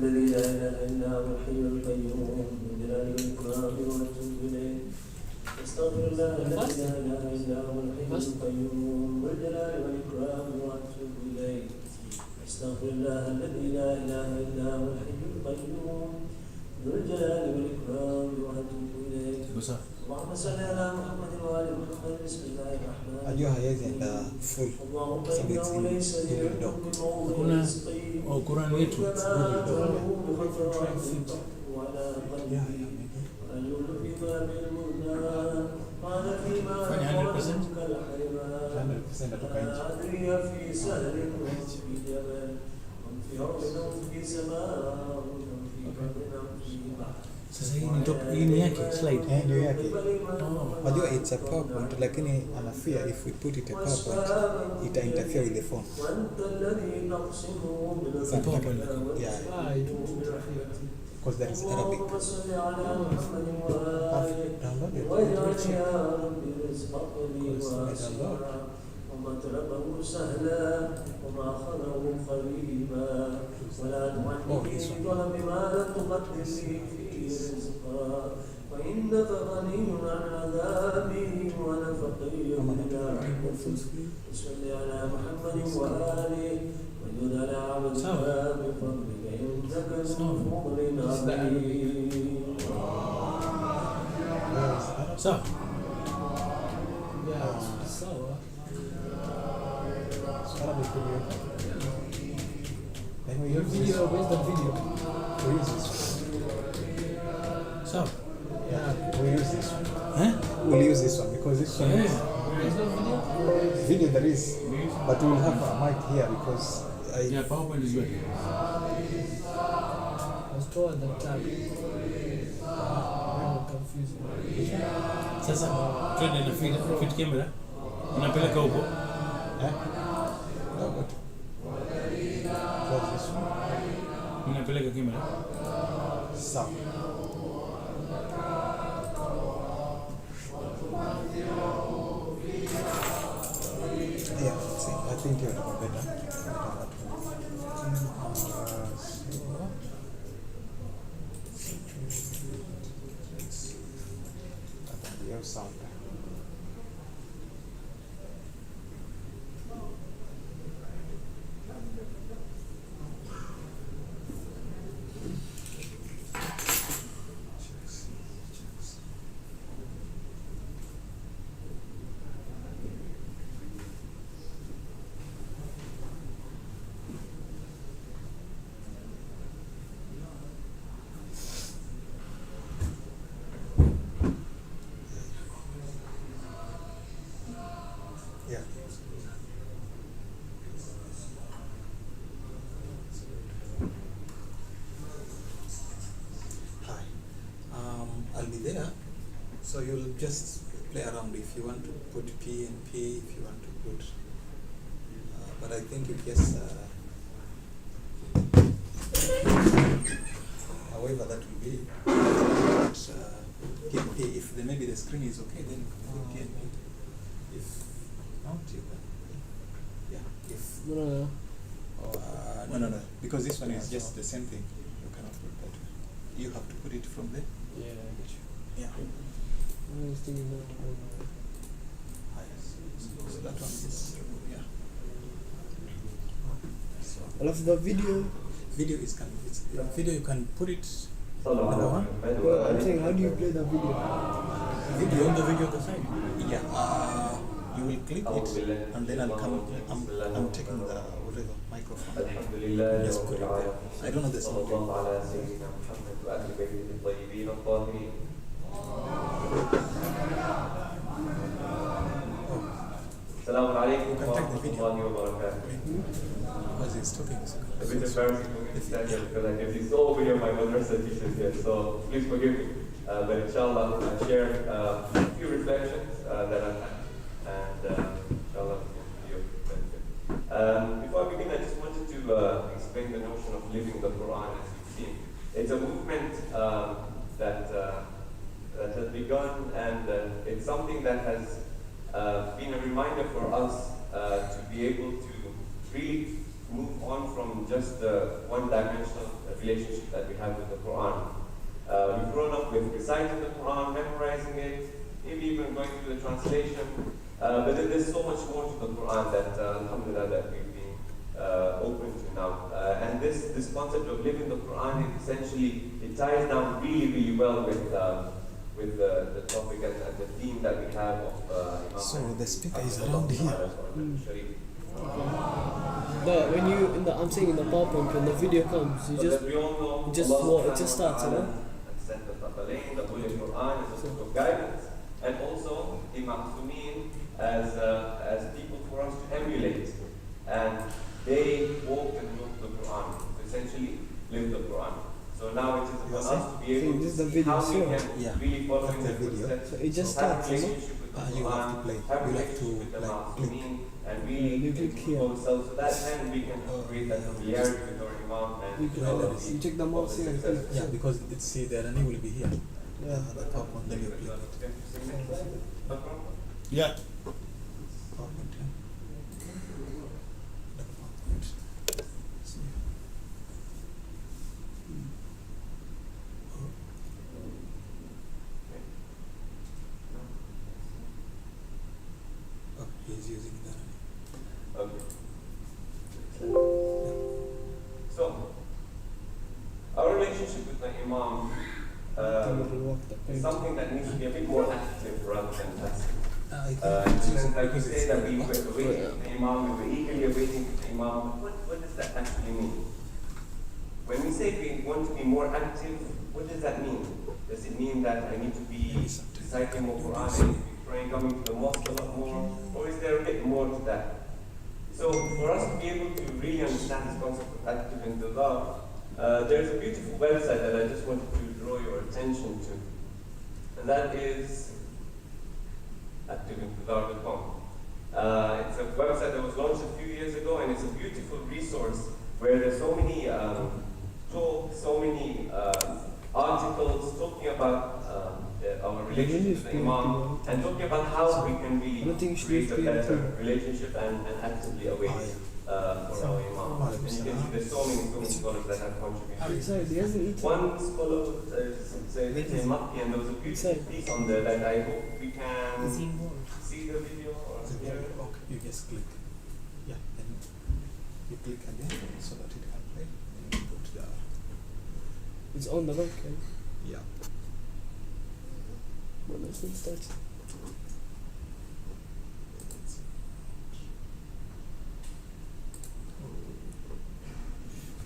الذي لا إله إلا هو الحي القيوم ذو الجلال والإكرام وأتوب إليه. أستغفر الله الذي لا إله إلا هو الحي القيوم ذو الجلال والإكرام وأتوب إليه. أستغفر الله الذي لا إله إلا هو الحي القيوم ذو الجلال والإكرام وأتوب إليه. اللهم صل على محمد وآل محمد. بسم الله الرحمن الرحيم. Ajua hawezi enda full kwa sababu it's in Google Doc. Kuna Quran yetu Google Doc. Fanya 100%. 100% atoka nje. Sasa hii ni yake slide. Ndio yake. Unajua it's a PowerPoint lakini ana fear if we put it a PowerPoint ita interfere with the phone. Yeah. Because that is Arabic. ومطلبه سهلا ومأخذه قريبا ولا تعني في طلب ما لم تقدر لي فيه رزقا وإنك غني عن عذابي وأنا فقير إلى رحمتك. صل على محمد وآله وجد على عبدك بفضلك إنك ذو فضل عظيم. Sawa. Sawa. Arabic video. Then we use video. Where's the video? We use this one. Sawa. Yeah, we use this one. Eh? We'll use this one because this one is There's no video? video there is, but we'll have a mic here because Yeah, PowerPoint is good. was told that tag. Confused. Sasa twende na fit camera. Unapeleka huko. eh? No, but close this one. Unapeleka camera. So. Yeah, see, I think you're better. Your sound. Yeah. Hi. I'll be there, so you'll just play around if you want to put P and P, if you want to put. But I think you just. However, that will be. P and P. If maybe the screen is okay, then you can put P and P. If not, you can. Yeah. If. No. No. Because this one is just the same thing. You cannot put that way. You have to put it from there. Yeah, I get you. Yeah. I was thinking that. So that one is yeah. So I love the video. video is video you can put it Well, I'm saying, how do you play the video? video on the video on the side. Yeah. You will click it and then I'll come. I'm taking the whatever microphone. Just put it there. I don't know the sound. Assalamu alaikum You wa can take the video. rahmatullahi wa barakatuh. Because it's talking. A bit embarrassing for me to stand here because I can see so many of my madrasa teachers here, so please forgive me. But inshallah, I'll share a few reflections that I've had, and inshallah, will be of benefit. Before I begin, I just wanted to explain the notion of living the Quran as you've seen. It's a movement that has begun, and it's something that has been a reminder for us to be able to really move on from just the one-dimensional relationship that we have with the Quran. We've grown up with reciting the Quran, memorizing it, maybe even going through the translation. But there's so much more to the Quran that, alhamdulillah, that we've been open to now. And this concept of living the Quran, it ties down really well with the topic and the theme that we have of Imam. So the speaker is around here. When you I'm saying in the PowerPoint, when the video comes, you it just starts, you know. The Holy Quran is a book of guidance, and also the Ma'sumin as people for us to emulate. And they walked and wrote the Quran, to essentially live the Quran. So now it is upon us to be able to see how we can really follow in the footsteps. So it just starts, you know. You have to play. You have to click. And really improve ourselves, so that then we can create that familiarity with our Imam and You check the mouse here. Yeah, because it's see the running will be here. Yeah. The top one, then you click it. Yeah. PowerPoint, yeah. The PowerPoint. See. Oh, he's using that. Okay. So, our relationship with the Imam is something that needs to be a bit more active rather than passive. Like we say that we were waiting for the Imam, we were eagerly awaiting for the Imam. What does that actually mean? When we say we want to be more active, what does that mean? Does it mean that I need to be reciting more Quran, I need to be praying, coming to the mosque a lot more? Or is there a bit more to that? So for us to be able to really understand this concept of active intidar, there's a beautiful website that I just wanted to draw your attention to. And that is activeintidar.com. It's a website that was launched a few years ago, and it's a beautiful resource where there's so many talks, so many articles talking about our relationship with the Imam, and talking about how we can really create a better relationship and actively await for our Imam. And you can see there's so many scholars that have contributed. One scholar says Mahdi, and there was a beautiful piece on there that I hope we can see the video or hear it. Okay, you just click. Yeah, and you click again so that it can play. Then you go to the. It's on the back, okay? Yeah. Well, let's not start.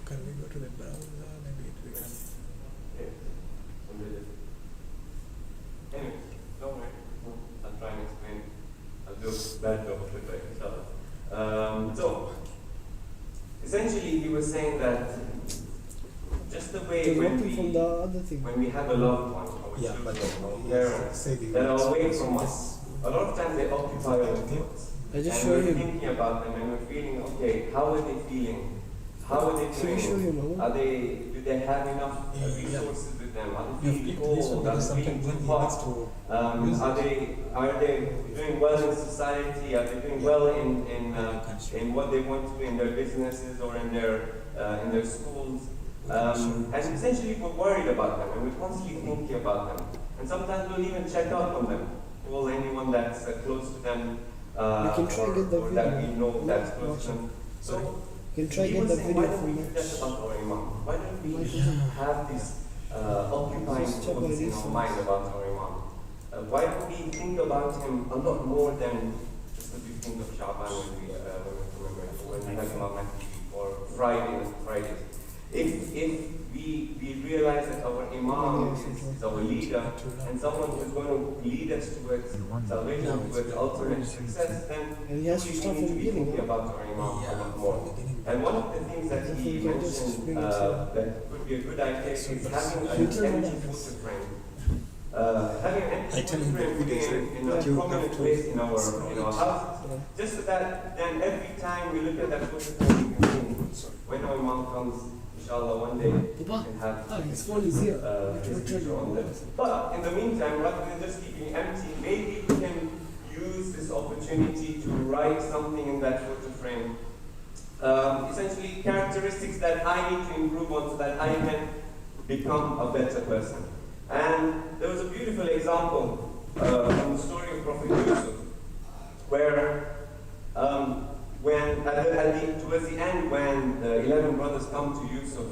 Can we go to the browser? Maybe we can. Anyway, don't worry. I'll try and explain. I'll do a bad job of it, right? Inshallah. So, essentially, he was saying that just the way when we have a loved one, our children, our parents, that are away from us, a lot of times they occupy our thoughts. And we're thinking about them and we're feeling, okay, how are they feeling? How are they doing? Do they have enough resources with them? Are they feeling cold? Are they feeling too hot? Are they doing well in society? Are they doing well in what they want to do in their businesses or in their schools? And essentially we're worried about them and we're constantly thinking about them. And sometimes we'll even check out on them. Call anyone that's close to them or that we know that's close to them. So you can try get the video from that. About our Imam? Why don't we have this occupying thoughts in our mind about our Imam? Why don't we think about him a lot more than just what we think of Sha'ban when we have Imam Mahdi or Fridays? If we realize that our Imam is our leader and someone who is going to lead us towards salvation, towards ultimate success, then we need to be thinking about our Imam a lot more. And one of the things that he mentioned that could be a good idea is having an empty photo frame. Having an empty photo frame in a prominent place in our house, just so that then every time we look at that photo frame, we can think, when our Imam comes, inshallah, one day we can have his picture on there. But in the meantime, rather than just keeping empty, maybe we can use this opportunity to write something in that photo frame essentially characteristics that I need to improve on so that I can become a better person. And there was a beautiful example from the story of Prophet Yusuf, where towards the end, when the 11 brothers come to Yusuf,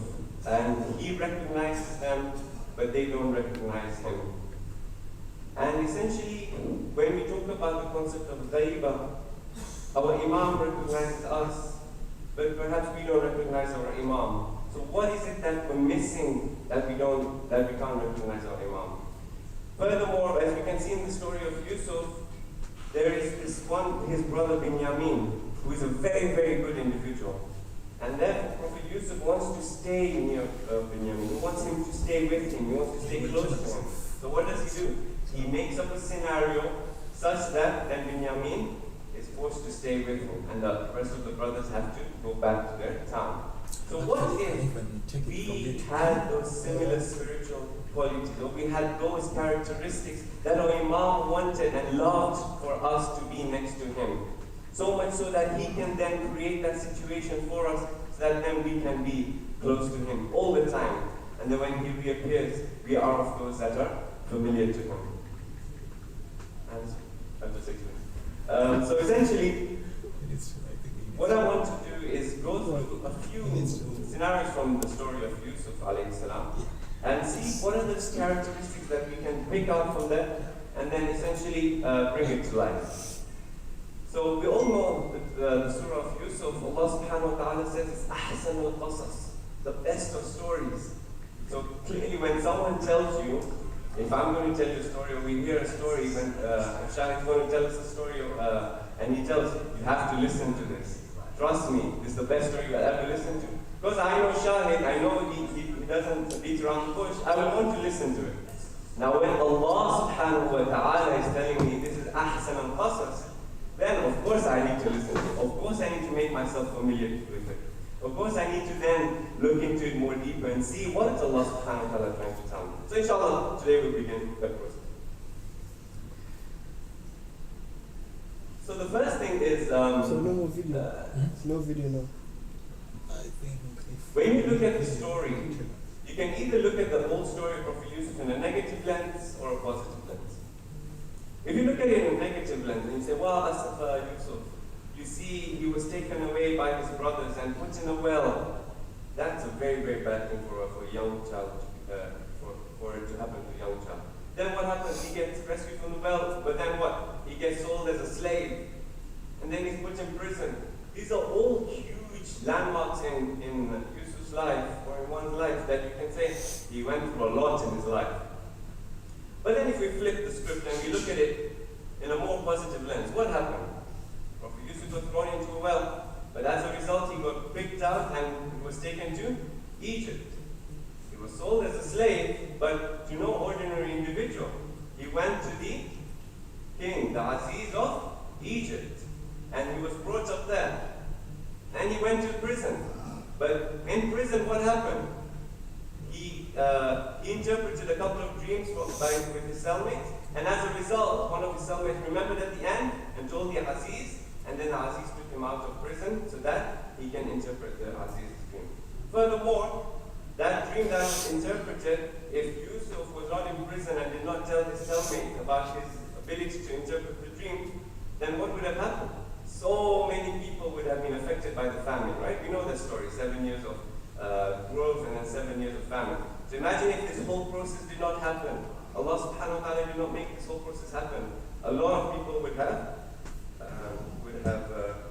and he recognizes them, but they don't recognize him. And essentially, when we talk about the concept of ghaiba, our Imam recognizes us, but perhaps we don't recognize our Imam. So what is it that we're missing that we can't recognize our Imam? Furthermore, as we can see in the story of Yusuf, there is this one, his brother Binyamin, who is a very, very good individual. And therefore, Prophet Yusuf wants to stay near Binyamin. He wants him to stay with him. He wants to stay close to him. So what does he do? He makes up a scenario such that then Binyamin is forced to stay with him, and the rest of the brothers have to go back to their town. So what if we had those similar spiritual qualities, or we had those characteristics that our Imam wanted and loved for us to be next to him? So much so that he can then create that situation for us, so that then we can be close to him all the time. And then when he reappears, we are of those that are familiar to him. And after 6 minutes. So essentially, what I want to do is go through a few scenarios from the story of Yusuf alayhi salam, and see what are those characteristics that we can pick out from that, and then essentially bring it to life. So we all know that the surah of Yusuf, Allah subhanahu wa ta'ala says it's ahsan al-qasas, the best of stories. So clearly when someone tells you, if I'm going to tell you a story, or we hear a story, when Shahid is going to tell us a story, and he tells you have to listen to this. Trust me, this is the best story you'll ever listen to. Because I know Shahid, I know he doesn't beat around the bush, I will want to listen to it. Now when Allah subhanahu wa ta'ala is telling me this is ahsan al-qasas, then of course I need to listen to it. Of course I need to make myself familiar with it. Of course I need to then look into it more deeper and see what is Allah subhanahu wa ta'ala trying to tell me. So inshallah, today we'll begin that process. So the first thing is... so no more video. No video now. I think when you look at the story, you can either look at the whole story of Prophet Yusuf in a negative lens or a positive lens. If you look at it in a negative lens and you say, well, Asaf Yusuf, you see he was taken away by his brothers and put in a well. That's a very, very bad thing for a young child, for it to happen to a young child. Then what happens? He gets rescued from the well, but then what? He gets sold as a slave. And then he's put in prison. These are all huge landmarks in Yusuf's life, or in one's life, that you can say he went through a lot in his life. But then if we flip the script and we look at it in a more positive lens, what happened? Prophet Yusuf got thrown into a well, but as a result he got picked out and he was taken to Egypt. He was sold as a slave, but to no ordinary individual. He went to the king, the Aziz of Egypt, and he was brought up there. And he went to prison. But in prison, what happened? He interpreted a couple of dreams with his cellmates, and as a result, one of his cellmates remembered at the end and told the Aziz, and then the Aziz took him out of prison so that he can interpret the Aziz's dream. Furthermore, that dream that was interpreted, if Yusuf was not in prison and did not tell his cellmate about his ability to interpret the dream, then what would have happened? So many people would have been affected by the famine, right? We know the story, 7 years of growth and then 7 years of famine. So imagine if this whole process did not happen. Allah subhanahu wa ta'ala did not make this whole process happen. A lot of people would have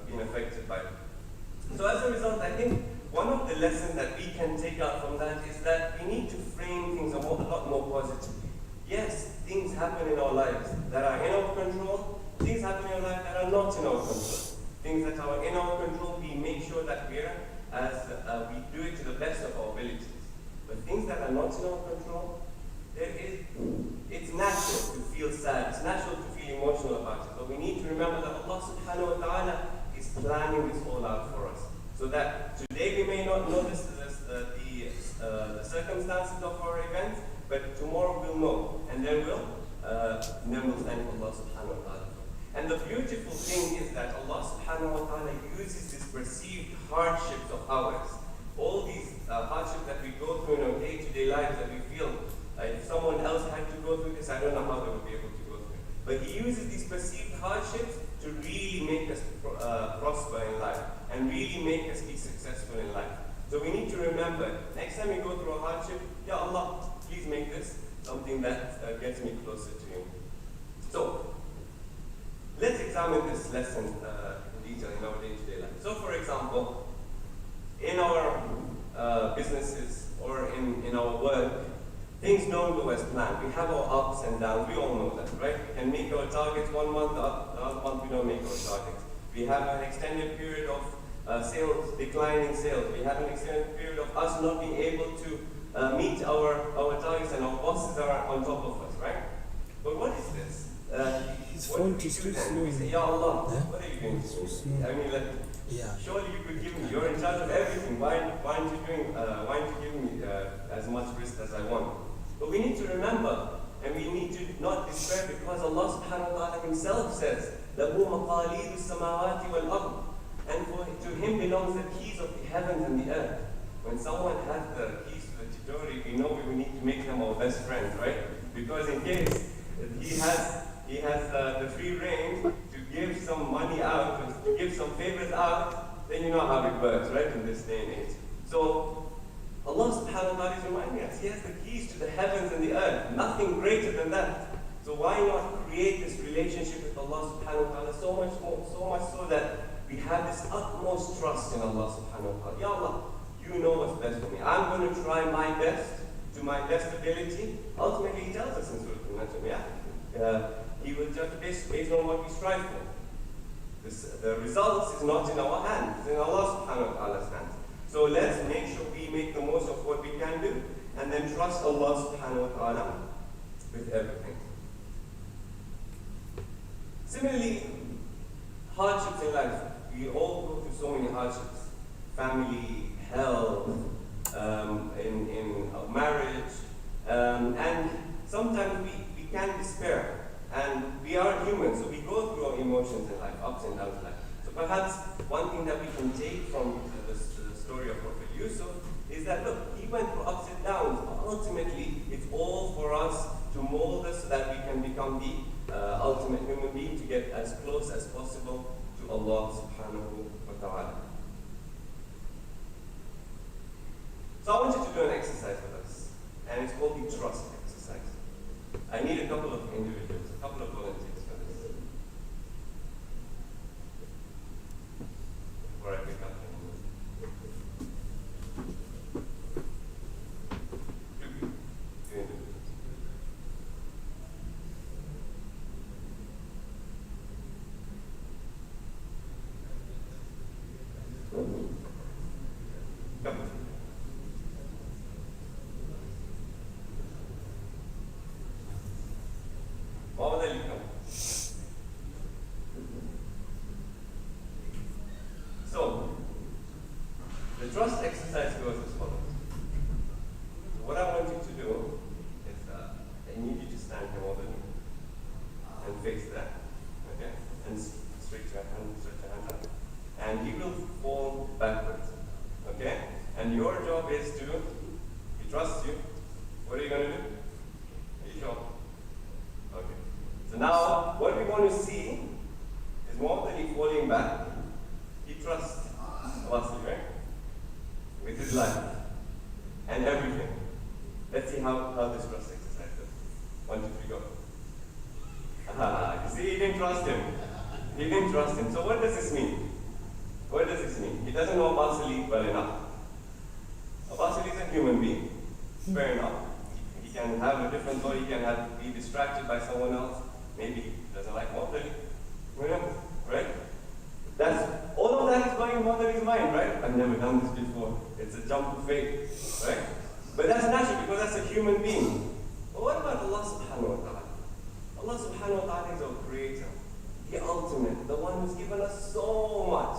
been affected by it. So as a result, I think one of the lessons that we can take out from that is that we need to frame things a lot more positively. Yes, things happen in our lives that are in our control. Things happen in our life that are not in our control. Things that are in our control, we make sure that we do it to the best of our abilities. But things that are not in our control, it's natural to feel sad. It's natural to feel emotional about it. But we need to remember that Allah subhanahu wa ta'ala is planning this all out for us. So that today we may not notice the circumstances of our events, but tomorrow we'll know. And then we'll thank Allah subhanahu wa ta'ala. And the beautiful thing is that Allah subhanahu wa ta'ala uses this perceived hardship perceived hardships to really make us prosper in life and really make us be successful in life. So we need to remember, next time we go through a hardship, Ya Allah, please make this something that gets me closer to you. So, let's examine this lesson in detail in our day-to-day life. So for example, in our businesses or in our work, things don't go as planned. We have our ups and downs, we all know that, right? We can make our targets one month, the other month we don't make our targets. We have an extended period of sales, declining sales. We have an extended period of us not being able to meet our targets, and our bosses are on top of us, right? But what is this? What do we do then? We say, Ya Allah, what are you doing? I mean, like, surely you could give me, you're in charge of everything. Why aren't you giving me as much risk as I want? But we need to remember, and we need to not despair, because Allah subhanahu wa ta'ala himself says, لَهُ مَقَالِيدُ السَّمَاوَاتِ وَالْأَرْضِ, and to him belongs the keys of the heavens and the earth. When someone has the keys to the Titori, we know we need to make them our best friends, right? Because in case he has the free reign to give some money out, to give some favors out, then you know how it works, right, in this day and age. So Allah subhanahu wa ta'ala is reminding us, He has the keys to the heavens and the earth, nothing greater than that. So why not create this relationship with Allah subhanahu wa ta'ala so much so that we have this utmost trust in Allah subhanahu wa ta'ala. Ya Allah, you know what's best for me. I'm going to try my best, to my best ability. Ultimately, He tells us in Surah Al-Najm, He will judge based on what we strive for. The results is not in our hands, it's in Allah subhanahu wa ta'ala's hands. So let's make sure we make the most of what we can do, and then trust Allah subhanahu wa ta'ala with everything. Similarly, hardships in life. We all go through so many hardships. Family, health, in marriage, and sometimes we can despair. And we are human, so we go through our emotions in life, ups and downs in life. So perhaps one thing that we can take from the story of Prophet Yusuf is that, look, he went through ups and downs, but ultimately it's all for us to mold us so that we can become the ultimate human being, to get as close as possible to Allah subhanahu wa ta'ala. So I want you to do an exercise with us, and it's called the trust exercise. I need a couple of individuals, a couple of volunteers for this. Before I pick up two individuals. Come. So, the trust exercise goes as follows. So what I want you to do is, I need you to stand here over me and face that, okay? And stretch your hand up. And you will fall backwards, okay? And your job is to, he trusts you. What are you going to do? Are you sure? Okay. So now, what we want to see is more than he falling back. He trusts Allah, right? With his life and everything. Let's see how this trust exercise goes. 1, 2, 3, go. You see, he didn't trust him. He didn't trust him. So what does this mean? What does this mean? He doesn't know Basili well enough. Basili is a human being. Fair enough. He can have a different thought. He can be distracted by someone else. Maybe he doesn't like Mahdi. Right? All of that is going in Mahdi's mind, right? I've never done this before. It's a jump of faith, right? But that's natural because that's a human being. But what about Allah subhanahu wa ta'ala? Allah subhanahu wa ta'ala is our creator, the ultimate, the one who's given us so much.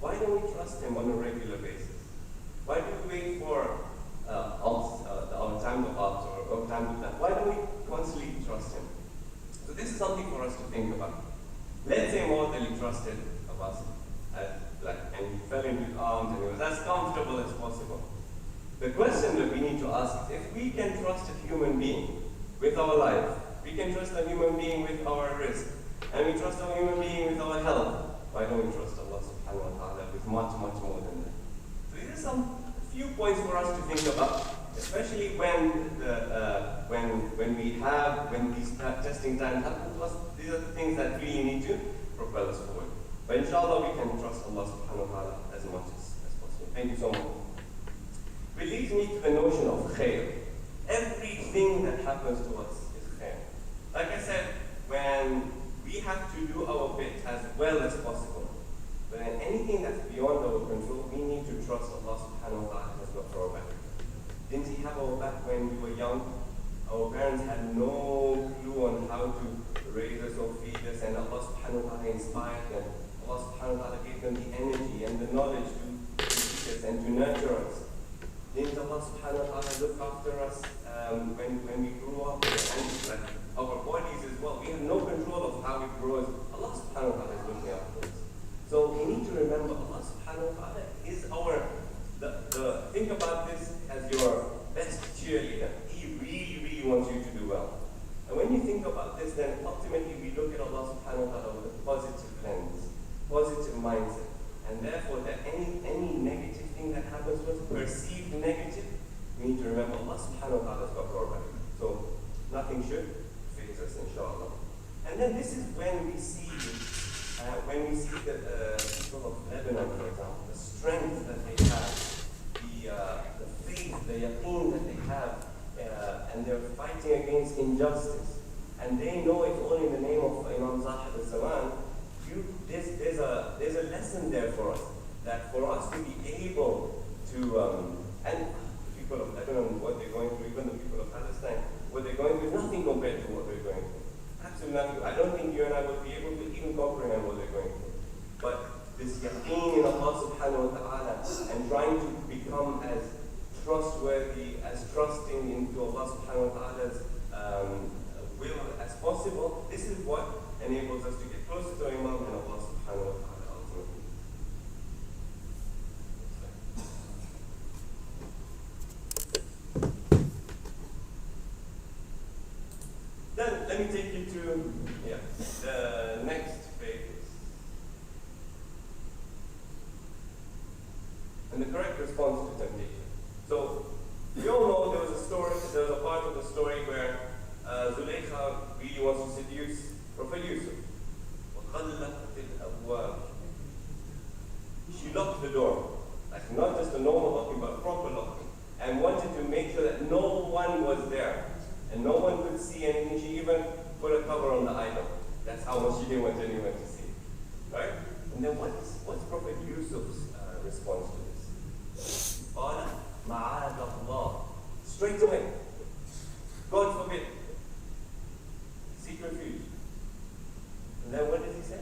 Why don't we trust him on a regular basis? Why do we wait for our time of ups or time of that? Why don't we constantly trust him? So this is something for us to think about. Let's say more than he trusted of us, and he fell into his arms and he was as comfortable as possible. The question that we need to ask is, if we can trust a human being with our life, we can trust a human being with our risk, And we trust our human being with our health. Why don't we trust Allah subhanahu wa ta'ala with much, much more than that? So these are a few points for us to think about, especially when these testing times happen to us. These are the things that really need to propel us forward. But inshallah, we can trust Allah subhanahu wa ta'ala as much as possible. Thank you so much. It leads me to the notion of khair. Everything that happens to us is khair. Like I said, when we have to do our bit as well as possible, but in anything that's beyond our control, we need to trust Allah subhanahu wa ta'ala has got our back. Didn't He have our back when we were young? Our parents had no clue on how to raise us or feed us, and Allah subhanahu wa ta'ala inspired them. Allah subhanahu wa ta'ala gave them the energy and the knowledge to teach us and to nurture us. Didn't Allah subhanahu wa ta'ala look after us when we grew up? And like our bodies as well. We have no control of how we grow. Allah subhanahu wa ta'ala is looking after us. So we need to remember Allah subhanahu wa ta'ala is think about this as your best cheerleader. He really, really wants you to do well. And when you think about this, then ultimately we look at Allah subhanahu wa ta'ala with a positive lens, positive mindset. And therefore, that any negative thing that happens to us, perceived negative, we need to remember Allah subhanahu wa ta'ala has got our back. So nothing should faze us, inshallah. And then this is when we see the people of Lebanon, for example, the strength that they have, the faith, the yaqeen that they have, and they're fighting against injustice. And they know it's only in the name of Imam Zahid al-Zaman. There's a lesson there for us, that for us to be able to, and the people of Lebanon, what they're going through, even the people of Palestine, what they're going through, nothing compared to what we're going through. Absolutely nothing. I don't think you and I will be able to even comprehend what they're going through. But this yaqeen in Allah subhanahu wa ta'ala, and trying to become as trustworthy, as trusting into Allah subhanahu wa ta'ala's will as possible, this is what enables us to get closer to Imam and Allah subhanahu wa ta'ala ultimately. Then let me take you to the next phase. And the correct response to temptation. So we all know there was a part of the story where Zulaykha really wants to seduce Prophet Yusuf. She locked the door, like not just a normal locking, but a proper locking, and wanted to make sure that no one was there, and no one could see anything. She even put a cover on the item. That's how much she didn't want anyone to see, right? And then what's Prophet Yusuf's response to this? قال معاذ الله. Straight away. God forbid. Seek refuge. And then what did he say?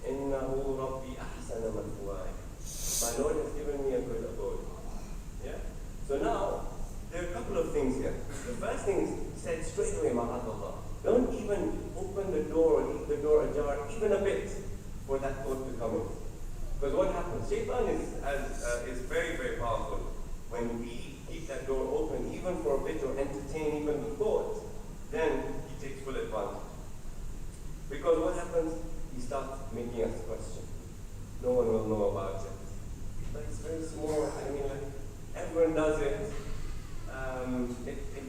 إِنَّهُ رَبِّي أَحْسَنَ مَثْوَايَ. My Lord has given me a good abode. Yeah? So now, there are a couple of things here. The first thing is, he said straight away, ma'adallah. Don't even open the door or leave the door ajar even a bit for that thought to come in. Because what happens? Shaitan is very, very powerful. When we keep that door open, even for a bit, or entertain even the thought, then he takes full advantage. Because what happens? He starts making us question. No one will know about it. But it's very small. I mean, like, everyone does it.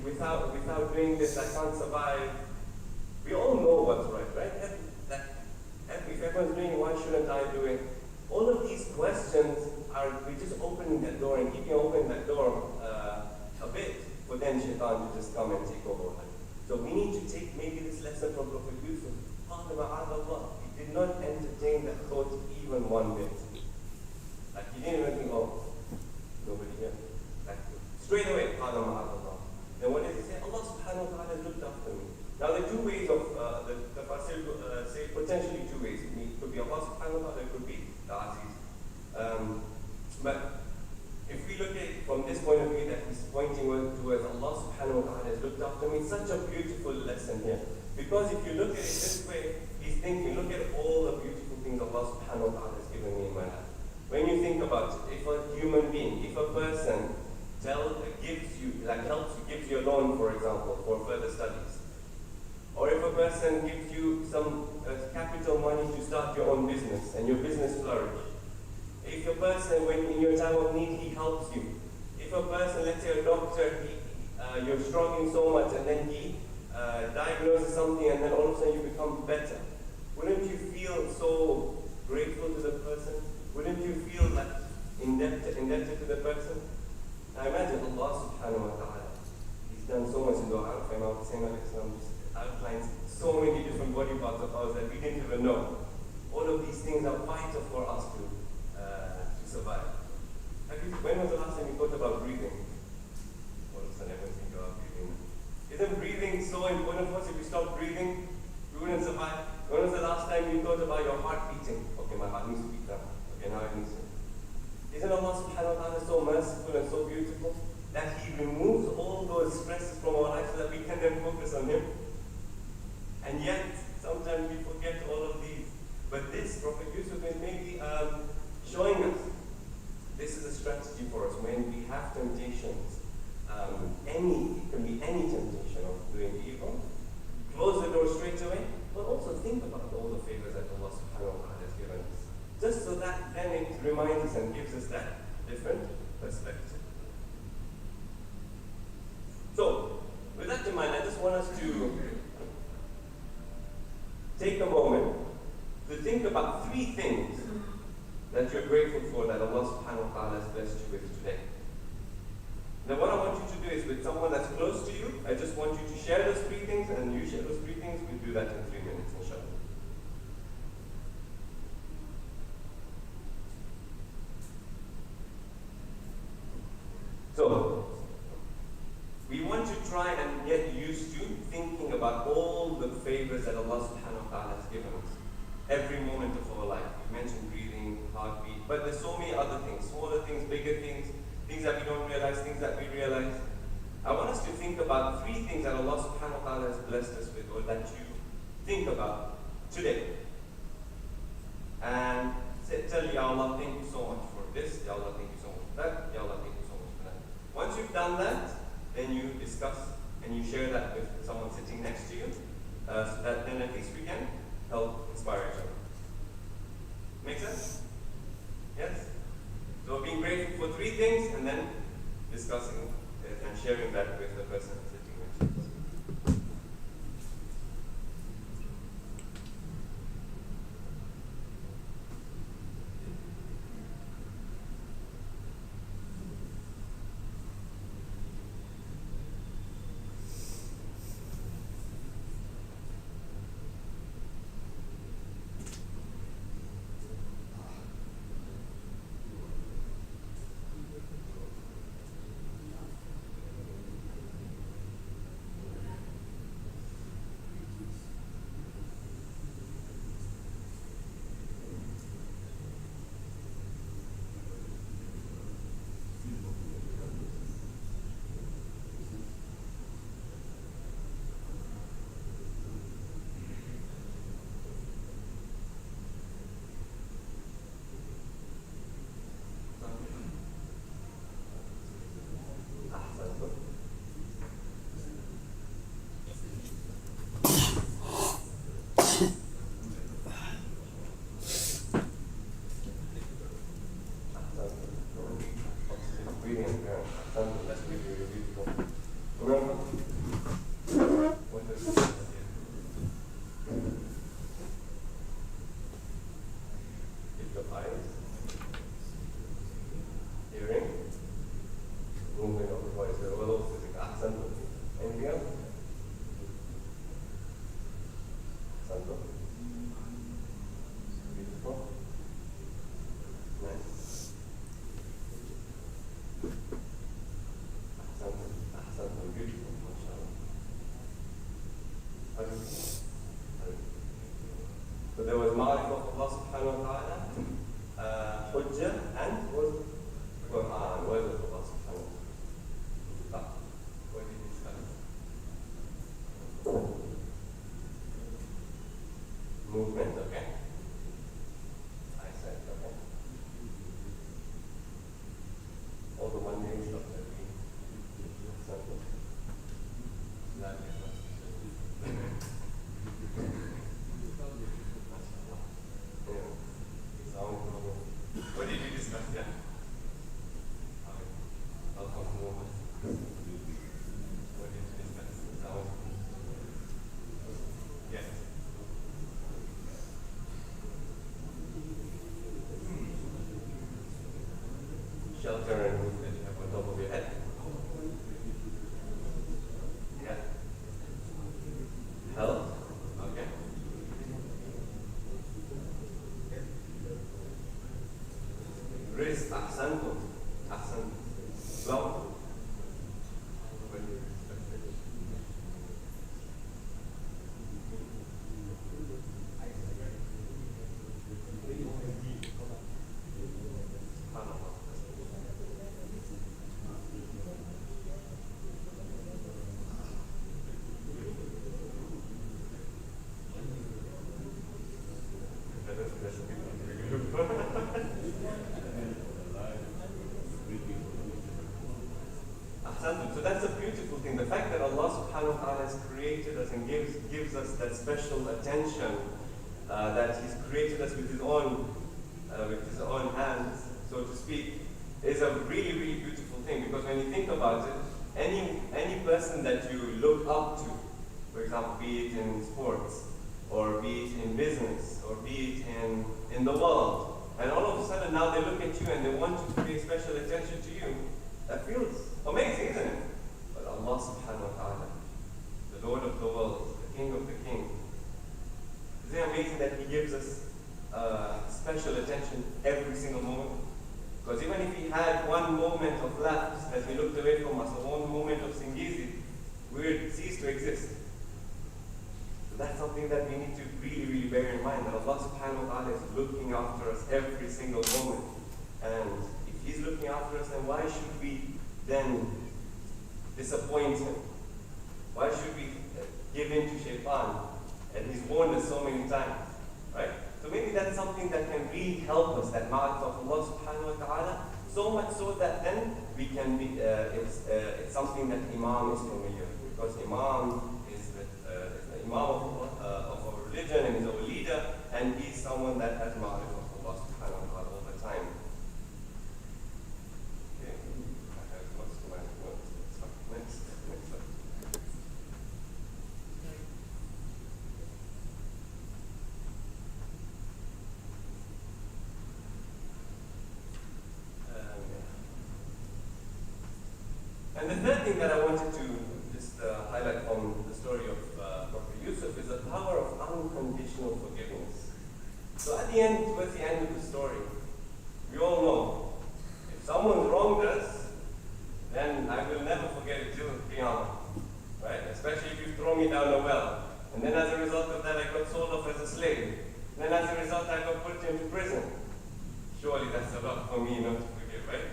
Without doing this, I can't survive. We all know what's right? If everyone's doing it, why shouldn't I do it? All of these questions we're just opening that door and keeping open that door a bit for then Shaitan to just come and take over. So we need to take maybe this lesson from Prophet Yusuf. He did not entertain that thought even one bit. Like he didn't even think, oh, nobody here. Like straight away, then what did he say? Allah subhanahu wa ta'ala looked after me. Now there are two ways of the Fasir say potentially two ways. It could be Allah subhanahu wa ta'ala, it could be the Aziz. But if we look at it from this point of view, that he's pointing towards Allah subhanahu wa ta'ala has looked after me, such a beautiful lesson here. Because if you look at it this way, he's thinking, look at all the beautiful things Allah subhanahu wa ta'ala has given me in my life. When you think about it, if a human being, if a person gives you a loan, for example, for further studies, or if a person gives a person, when in your time of need, he helps you. If a person, let's say a doctor, you're struggling so much and then he diagnoses something and then all of a sudden you become better, wouldn't you feel so grateful to the person? Wouldn't you feel like indebted to the person? Now imagine Allah subhanahu wa ta'ala, He's done so much in dua. Imam outlines so many different body parts of ours that we didn't even know. All of these things are vital for us to survive. When was the last time you thought about breathing? All of a sudden everyone think about breathing. Isn't breathing so important for us? If we stop breathing, we wouldn't survive. When was the last time you thought about your heart beating? Okay, my heart needs to beat down. Okay, now it needs to. Isn't Allah subhanahu wa ta'ala so merciful and so beautiful that He removes all those stresses from our lives so that we can then focus on Him? And yet, sometimes we forget all of these. But this, Prophet Yusuf is maybe showing us, this is a strategy for us when we have temptations. It can be any temptation of doing evil. Close the door straight away, but also think about all the favors that Allah subhanahu wa ta'ala has given us. Just so that then it reminds us and gives us that different perspective. So, with that in mind, I just want us to take a moment to think about 3 things that you're grateful for that Allah subhanahu wa ta'ala has blessed you with today. Now what I want you to do is with someone that's close to you, I just want you to share those 3 things and you share those 3 things. We'll do that in 3 minutes, inshallah. So, we want to try and get used to thinking about all the favors that Allah subhanahu wa ta'ala has given us. Every moment of our life. We mentioned breathing, heartbeat, but there's so many other things, smaller things, bigger things, things that we don't realize, things that we realize. I want us to think about 3 things that Allah subhanahu wa ta'ala has blessed us with, or that you think about today. And tell Ya Allah, thank you so much for this, Ya Allah, thank you so much for that, Ya Allah, thank you so much for that. Once you've done that, then you discuss and you share that with someone sitting next to you, so that then at least we can help inspire each other. Make sense? Yes? So being grateful for 3 things and then discussing it and sharing that with the person sitting next to us. Yeah. I'll come more. What is this? Yes. Shelter and roof that you have on top of your head. Yeah. Health. Okay. Rizq. Ahsantum. Ahsantum. Wealth. What do you expect? So that's a beautiful thing. The fact that Allah subhanahu wa ta'ala has created us and gives us that special attention, that He's created us with His own hands, so to speak, is a really, really beautiful thing. Because when you think about it, any person that you look up to, for example, be it in sports, or be it in business, or be it in the world, and all of a sudden now they look at you and they want you to pay special attention to you, that feels amazing, isn't it? But Allah subhanahu wa ta'ala, the Lord of the world, the King of the King, isn't it amazing that He gives us special attention every single moment? Because even if He had one moment of lapse that He looked away from us, or one moment of singizi, we would cease to exist. So that's something that we need to really, really bear in mind, that Allah subhanahu wa ta'ala is looking after us every single moment. And if He's looking after us, then why should we then disappoint Him? Why should we give in to shaitan? And He's warned us so many times, right? So maybe that's something that can really help us, that ma'rifah of Allah subhanahu wa ta'ala, so much so that then we can be, it's something that Imam is familiar with. Because Imam is the Imam of our religion, and is our leader, and he's someone that has ma'rifah of Allah subhanahu wa ta'ala all the time. Okay. I have lost my notes. Next. And the third thing that I wanted to just highlight from the story of Prophet Yusuf is the power of unconditional forgiveness. So at the end, towards the end of the story, we all know, if someone's wronged us, then I will never forget it till Qiyamah. Right? Especially if you throw me down a well. And then as a result of that, I got sold off as a slave. And then as a result, I got put into prison. Surely that's a lot for me not to forgive, right?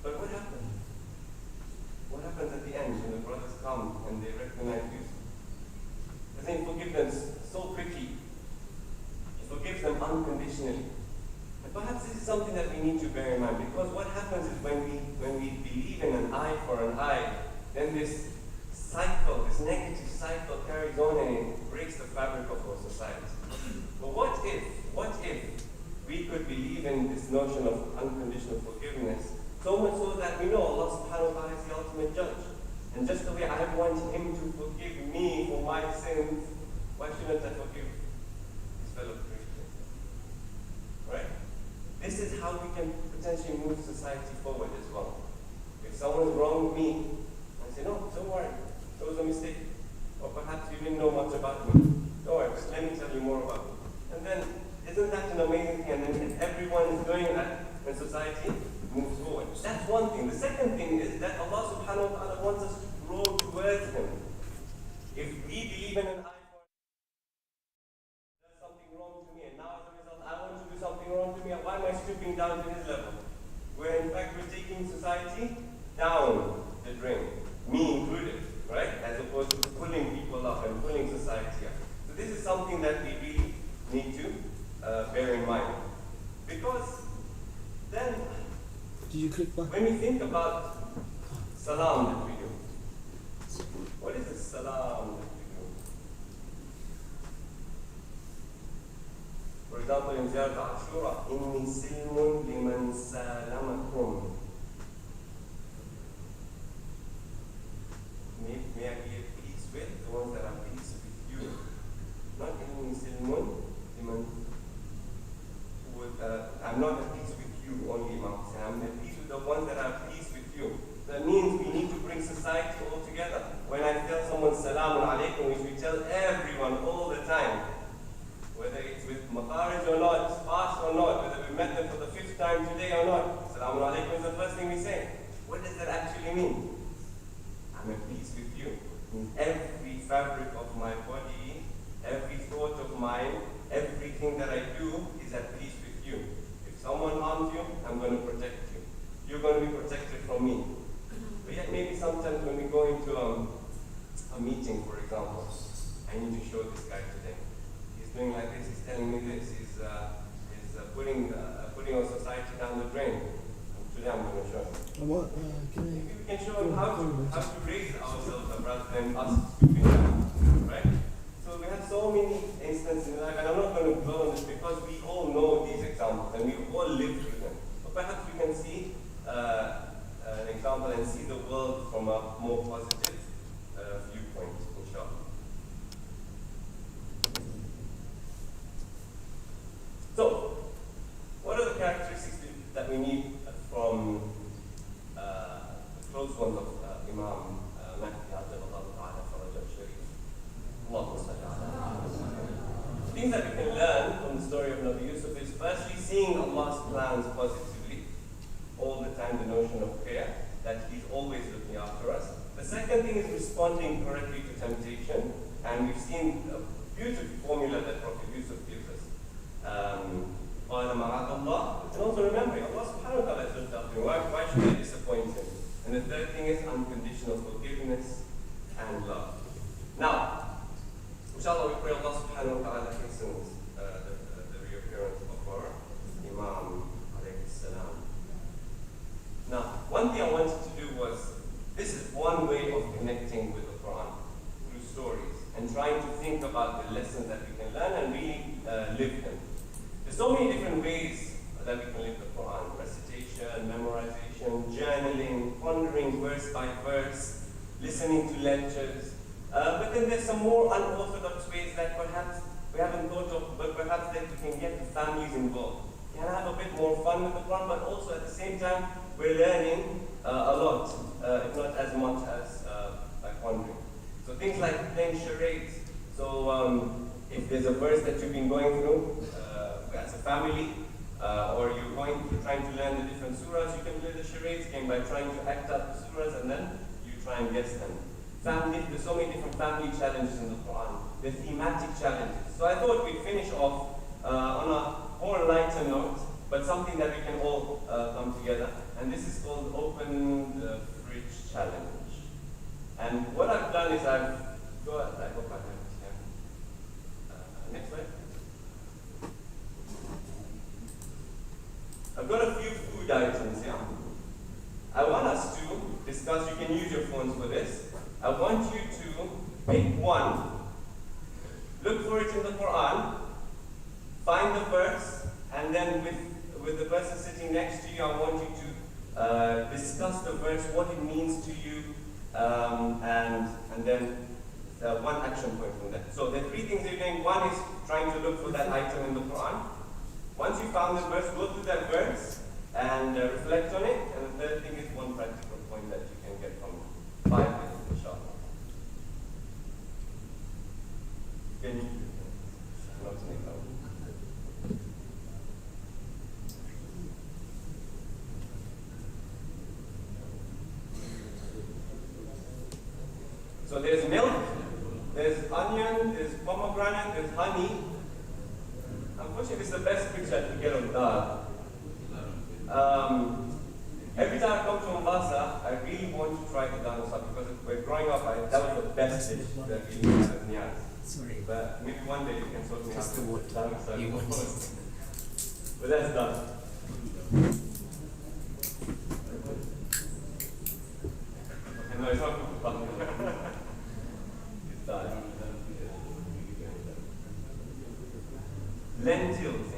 But what happened? What happens at the end when the brothers come and they recognize Yusuf? Doesn't He forgive them so quickly? He forgives them unconditionally. And perhaps this is something that we need to bear in mind, because what happens is when we believe in an eye for an eye, then this cycle, this negative cycle carries on and it breaks the fabric of our society. But what if we could believe in this notion of unconditional forgiveness, so much so that we know Allah subhanahu wa ta'ala is the ultimate judge. And just the way I want Him to forgive me for my sins, why shouldn't I forgive His fellow Christians? Right? This is how we can potentially move society forward as well. If someone's wronged me, I say, no, don't worry, it was a mistake. Or perhaps you didn't know much about me. Don't worry, just let me tell you more about me. And then, isn't that an amazing thing? And then if everyone is doing that, then society moves forward. That's one thing. The second thing is that Allah subhanahu wa ta'ala wants us to grow towards Him. If we believe in an eye for does something wrong to me, and now as a result I want to do something wrong to me, why am I stooping down to his level? Where in fact we're taking society down the drain, me included, right? As opposed to pulling people up and pulling society up. So this is something that we really need to bear in mind. Because then, Did you click back? when we think about salam that we do, what is the salam that we do? For For example, in Ziyarat Ashura, إِنِّي سِلْمٌ لِمَنْ سَالَمَكُمْ. May I be at peace with the ones that are at peace with you. Not إِنِّي سِلْمٌ لِمَنْ I'm not at peace with you only, Imam. I'm at peace with the ones that are at peace with you. That means we need to bring society all together. When I tell someone Salamun Alaikum, which we tell everyone all the time, whether it's with Makharij or not, sparse or not, whether we met them for the 5th time today or not, Salamun Alaikum is the first thing we say. What does that actually mean? I'm at peace with you. In every fabric of my body, every thought of mine, everything that I do is at peace with you. If someone harms you, I'm going to protect you. You're going to be protected from me. But yet maybe sometimes when we go into a meeting, for example, I need to show this guy today. He's doing like this, he's telling me this, he's putting our society down the drain. And today I'm going to show him. Maybe we can show him how to raise ourselves up rather than us stooping down, right? So we have so many instances in life, and I'm not going to dwell on this because we all know these examples and we all live through them. But perhaps we can see an example and see the world from a more positive viewpoint, inshallah. So, what are the characteristics that we need from the close ones of Imam Mahdi Things that we can learn from the story of Nabi Yusuf is firstly seeing Allah's plans positively, all the time the notion of prayer, that He's always looking after us. The second thing is responding correctly to temptation, and we've seen a beautiful formula that Prophet Yusuf gives us. And also remembering Allah subhanahu wa ta'ala is looked after. Why should I disappoint Him? And the third thing is unconditional forgiveness and love. Now, inshallah, we pray Allah subhanahu wa ta'ala hastens the reappearance of our Imam alayhi salam. Now, one thing I wanted to do was, this is one way of connecting with the Quran, through stories, and trying to think about the lessons that we can learn and really live them. There's so many different ways that we can live the Quran: recitation, memorization, journaling, pondering verse by verse, listening to lectures. But then there's some more unorthodox ways that perhaps we haven't thought of, but perhaps that we can get the families involved. We can have a bit more fun with the Quran, but also at the same time, we're learning a lot, if not as much as by pondering. So things like playing charades. So if there's a verse that you've been going through as a family, or you're trying to learn the different surahs, you can play the charades game by trying to act out the surahs and then you try and guess them. There's so many different family challenges in the Quran. There's thematic challenges. So I thought we'd finish off on a more lighter note, but something that we can all come together. And this is called Open the Fridge Challenge. And what I've done is I hope I have it here. Next slide. I've got a few food items here. I want us to discuss. You can use your phones for this. I want you to pick one, look for it in the Quran, find the verse, and then with the person sitting next to you, I want you to discuss the verse, what it means to you, and then one action point from that. So the three things you're doing. One is trying to look for that item in the Quran. Once you found the verse, go through that verse and reflect on it. And the third thing is one practical point that you can get from 5 minutes. Can you not make out? So there's milk, there's onion, there's pomegranate, there's honey. Unfortunately, this is the best picture I could get of dal. Every time I come to Mombasa, I really want to try the dal because when growing up, that was the best dish that we used as Niyaz. Sorry. But maybe one day you can sort me out Just the with water. dal. You want But that's done. Okay, no, it's not good. It's done. Lentils.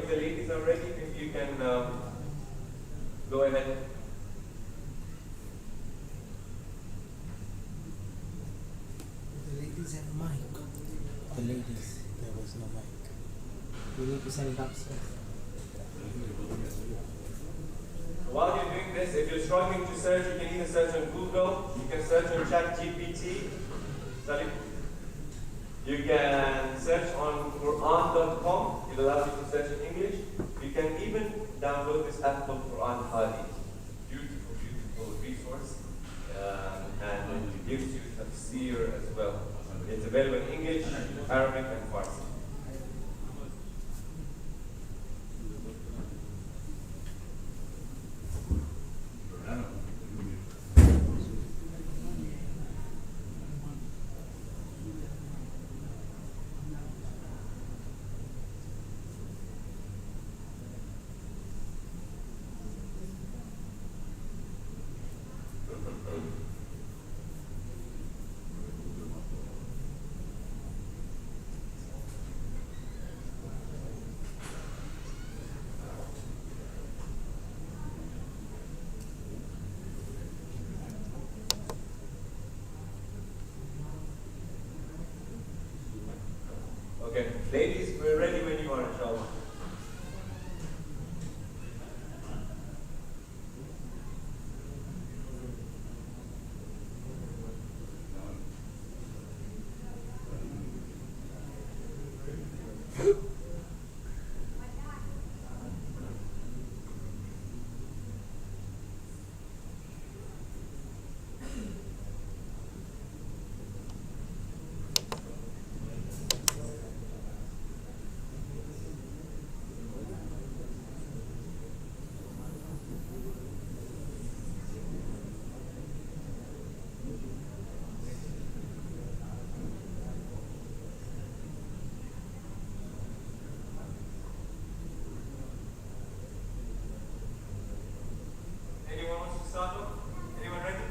of the ladies are ready, if you can go ahead. The ladies have mic. The ladies, there was no mic. We need to send it upstairs. While you're doing this, if you're struggling to search, you can either search on Google, you can search on ChatGPT, you can search on Quran.com, it allows you to search in English. You can even download this app called Quran Mahdi. Beautiful, beautiful resource. And it gives you tafsir as well. It's available in English, Arabic, and Farsi. Okay, ladies, we're ready when you are, inshallah. Anyone wants to start off? Anyone ready?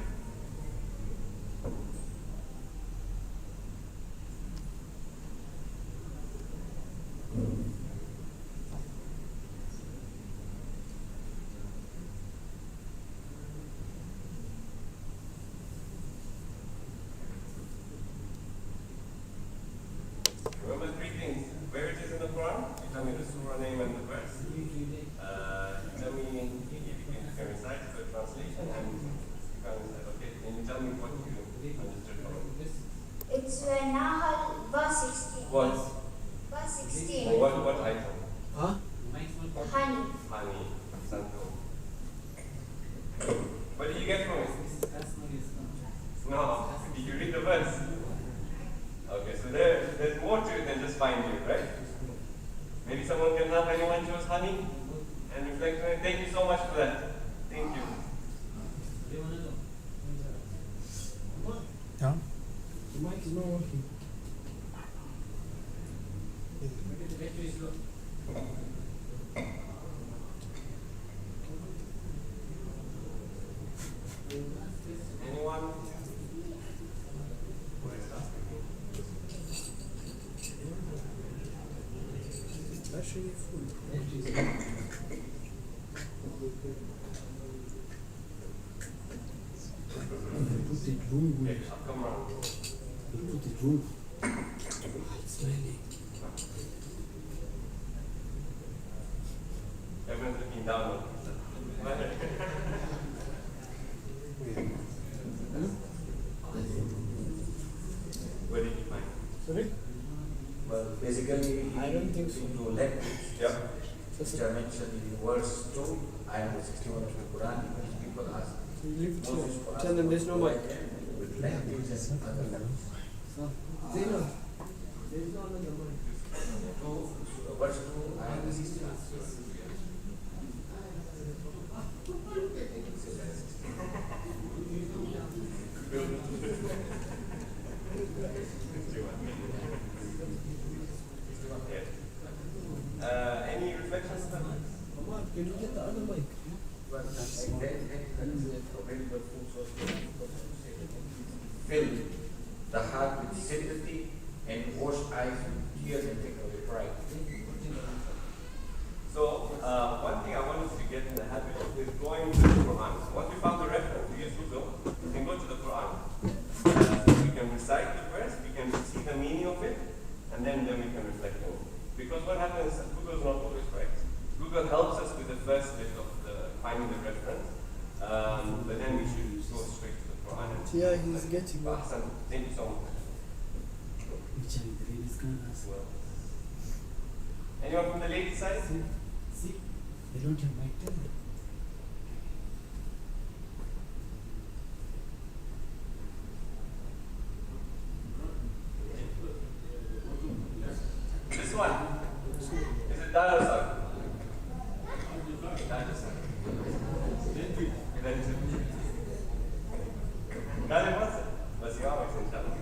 Remember three things. Where it is in the Quran, you tell me the surah name and the verse. Tell me if you can recite the translation and you can recite. Okay, can you tell me what you understood from it? It's Nahl verse 16. What? Verse 16. Or what item? Huh? Honey. Honey. Santo. What did you get from it? No. Did you read the verse? Okay, so there's more to it than just finding it, right? Maybe someone can help anyone choose honey and reflect on it. Thank you so much for that. Thank you. Huh? The mic is not working. Anyone? It's actually full. Put it room Okay, good. I'll come around. Put it room. It's smelly. Everyone's looking down on Where did you find it? Sorry? Well, basically, I don't think so. into language, Yeah. which are mentioned in verse 2, ayah 61 of the Quran, because people ask, Leave it Moses here. for us Tell them there's no to mic. with language and other language. Zeno, there's no another mic. So, verse 2, ayah 61. Any reflections on that? Mama, can you get the other mic? Well, and then available food source fill the heart with sympathy and wash eyes with tears and take away pride. going to the Quran. So once we found the reference, we use Google, we can go to the Quran. We can recite the verse, we can see the meaning of it, and then we can reflect on it. Because what happens, Google is not always right. Google helps us with the first bit of finding the reference, but then we should go straight to the Quran. Yeah, he's getting it. Thank you so much. Well, anyone from the ladies' side? See, they don't have mic too. This one. Is it that or something? That is something. Gale what's it? Let's go, inshallah.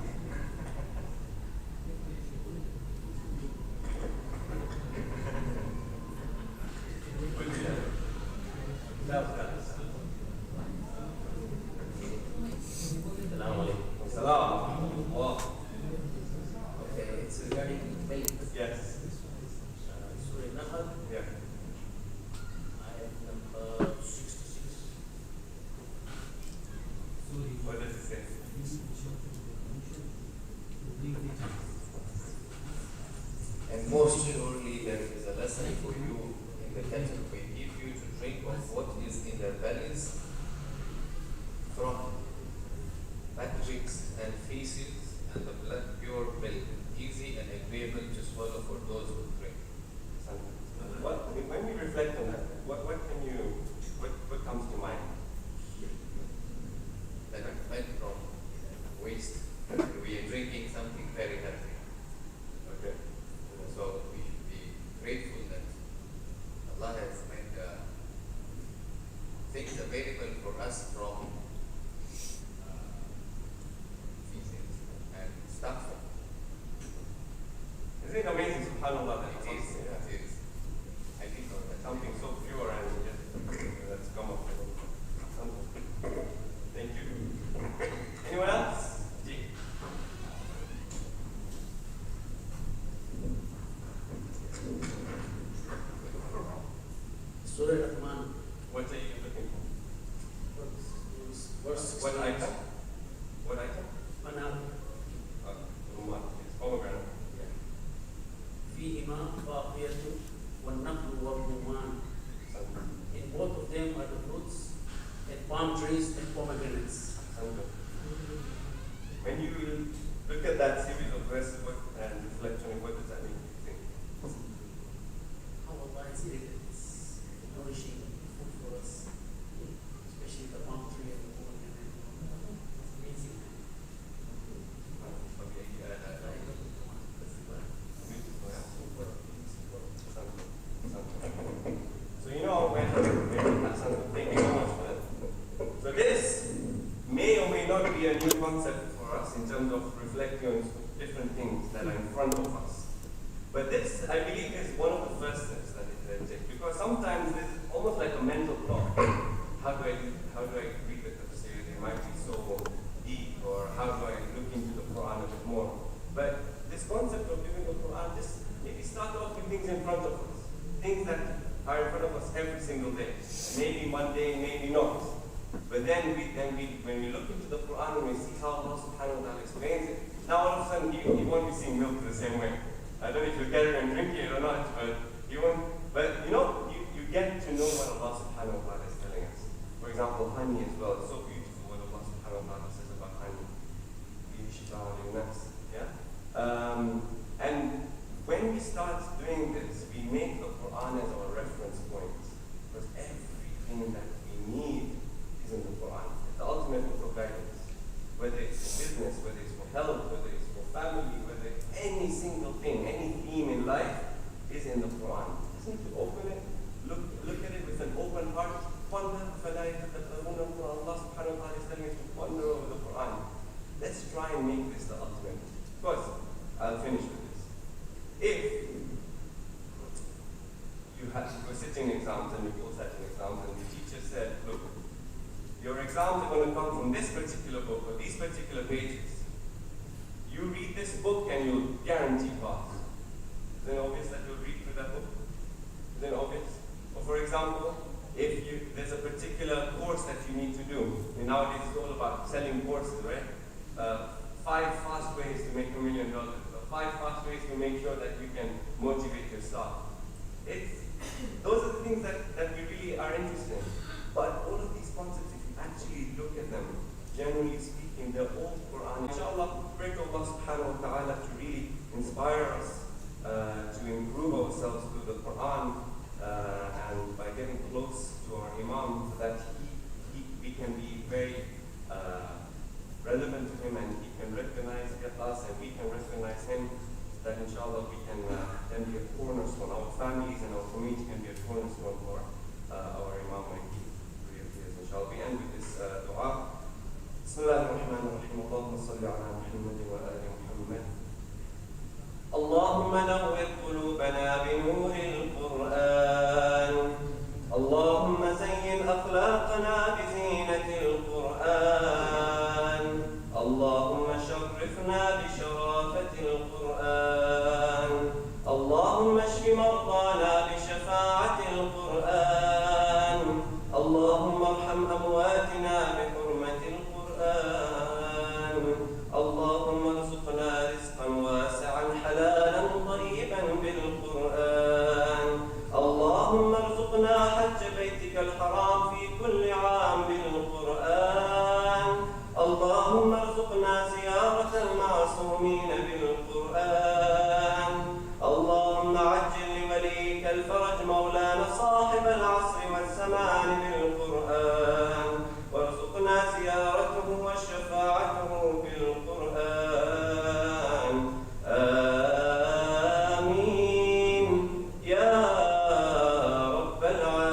Okay, it's regarding milk. Yes. Surah Nahl, Yeah. ayat number 66. What does it say? And most surely there is a lesson for you in the cattle we give you to drink of what is in their bellies from matrix and feces and the blood pure milk, easy and agreeable to swallow for those who drink. When we reflect on that, what comes to mind? That are fed from waste. We are drinking something very healthy. Okay. So we should be grateful that Allah has made things available for us from feces and stuff. Isn't it amazing, subhanAllah, that It is. I think that something so pure and just that's come up with something. Thank you. Anyone else? Ji. Surah Rahman, What are you looking for? verse What 16. item? What item? Banana. Rumah. It's pomegranate. فيهما فاقية والنخل والرمان. In both of them are the fruits and palm trees and pomegranates. When you look at that series of verses and reflect on it, what does that mean? How Allah is it's nourishing food for us, especially the palm tree and the pomegranate. It's amazing. So you know when thank you so much for that. So this may or may not be a new concept for us in terms of reflecting on different things that are in front of us. But this, I believe, is one of the first steps that it takes, because sometimes this is almost like a mental block. How do I read the tafsir? It might be so deep, or how do I look into the Quran a bit more? But this concept of living the Quran, just maybe start off with things in front of us, things that are in front of us every single day. Maybe one day, maybe not. But then when we look into the Quran and we see how Allah subhanahu wa ta'ala explains it, now all of a sudden you won't be seeing milk the same way. I don't know if you get it and drink it or not, but you won't. But you know, you get to know what Allah subhanahu wa ta'ala is telling us. For example, honey as well. It's so beautiful what Allah subhanahu wa ta'ala says about honey. Yeah? And when we start doing this, we make the Quran as our reference point. Because everything that we need is in the Quran. It's the ultimate book of guidance. Whether it's for business, whether it's for health, whether it's for family, whether any single thing, any theme in life is in the Quran. Just need to open it, look at it with an open heart, ponder, Allah subhanahu wa ta'ala is telling us to ponder over the Quran. Let's try and make this the ultimate. Of course, I'll finish with this. If you were sitting exams and you both sat in exams and the teacher said, look, your exams are going to come from this particular book or these particular pages. You read this book and you'll guarantee pass. Is it obvious that you'll read through that book? Is it obvious? Or for example, if there's a particular particular course that you need to do. Nowadays it's all about selling courses, right? 5 fast ways to make $1 million. 5 fast ways to make sure that you can motivate your staff. Those are the things that we really are interested in. But all of these concepts, if you actually look at them, generally speaking, they're all Quran. Inshallah, pray to Allah subhanahu wa ta'ala to really inspire us to improve ourselves through the Quran and by getting close to our Imam, so that we can be very relevant to him and he can recognize us and we can recognize him, so that inshallah we can then be a cornerstone, our families and our community can be a cornerstone for our Imam when he reappears. Inshallah, we end with this dua. Bismillah ar-Rahman ar-Rahim. Allahumma salli ala Muhammad wa ali Muhammad. اللهم نور قلوبنا بنور القرآن. اللهم زين أخلاقنا بزينة القرآن. اللهم شرفنا بشرافة القرآن. اللهم اشف مرضانا بشفاعة القرآن. اللهم ارحم أمواتنا بحرمة القرآن. اللهم ارزقنا رزقا واسعا حلالا طيبا بالقرآن. اللهم ارزقنا حج بيتك الحرام في كل عام بالقرآن. اللهم ارزقنا زيارة المعصومين بالقرآن. اللهم عجل لوليك الفرج مولانا صاحب العصر والزمان بالقرآن، وارزقنا زيارته وشفاعته بالقرآن. آمين يا رب العالمين.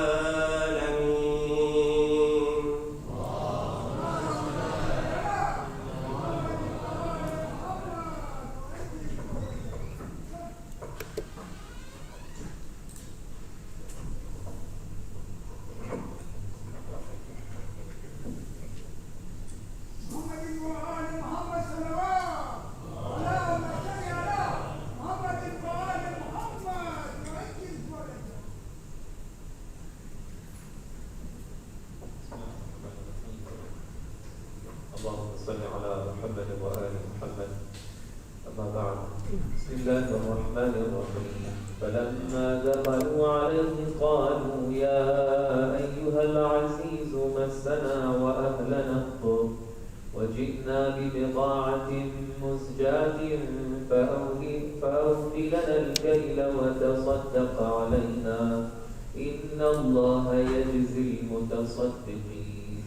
اللهم صل على محمد وآل محمد. أما بعد، بسم الله الرحمن الرحيم. فلما دخلوا عليه قالوا يا أيها العزيز مسنا وأهلنا الضر وجئنا ببضاعة مزجاة فأوف لنا الكيل وتصدق علينا إن الله يجزي المتصدقين.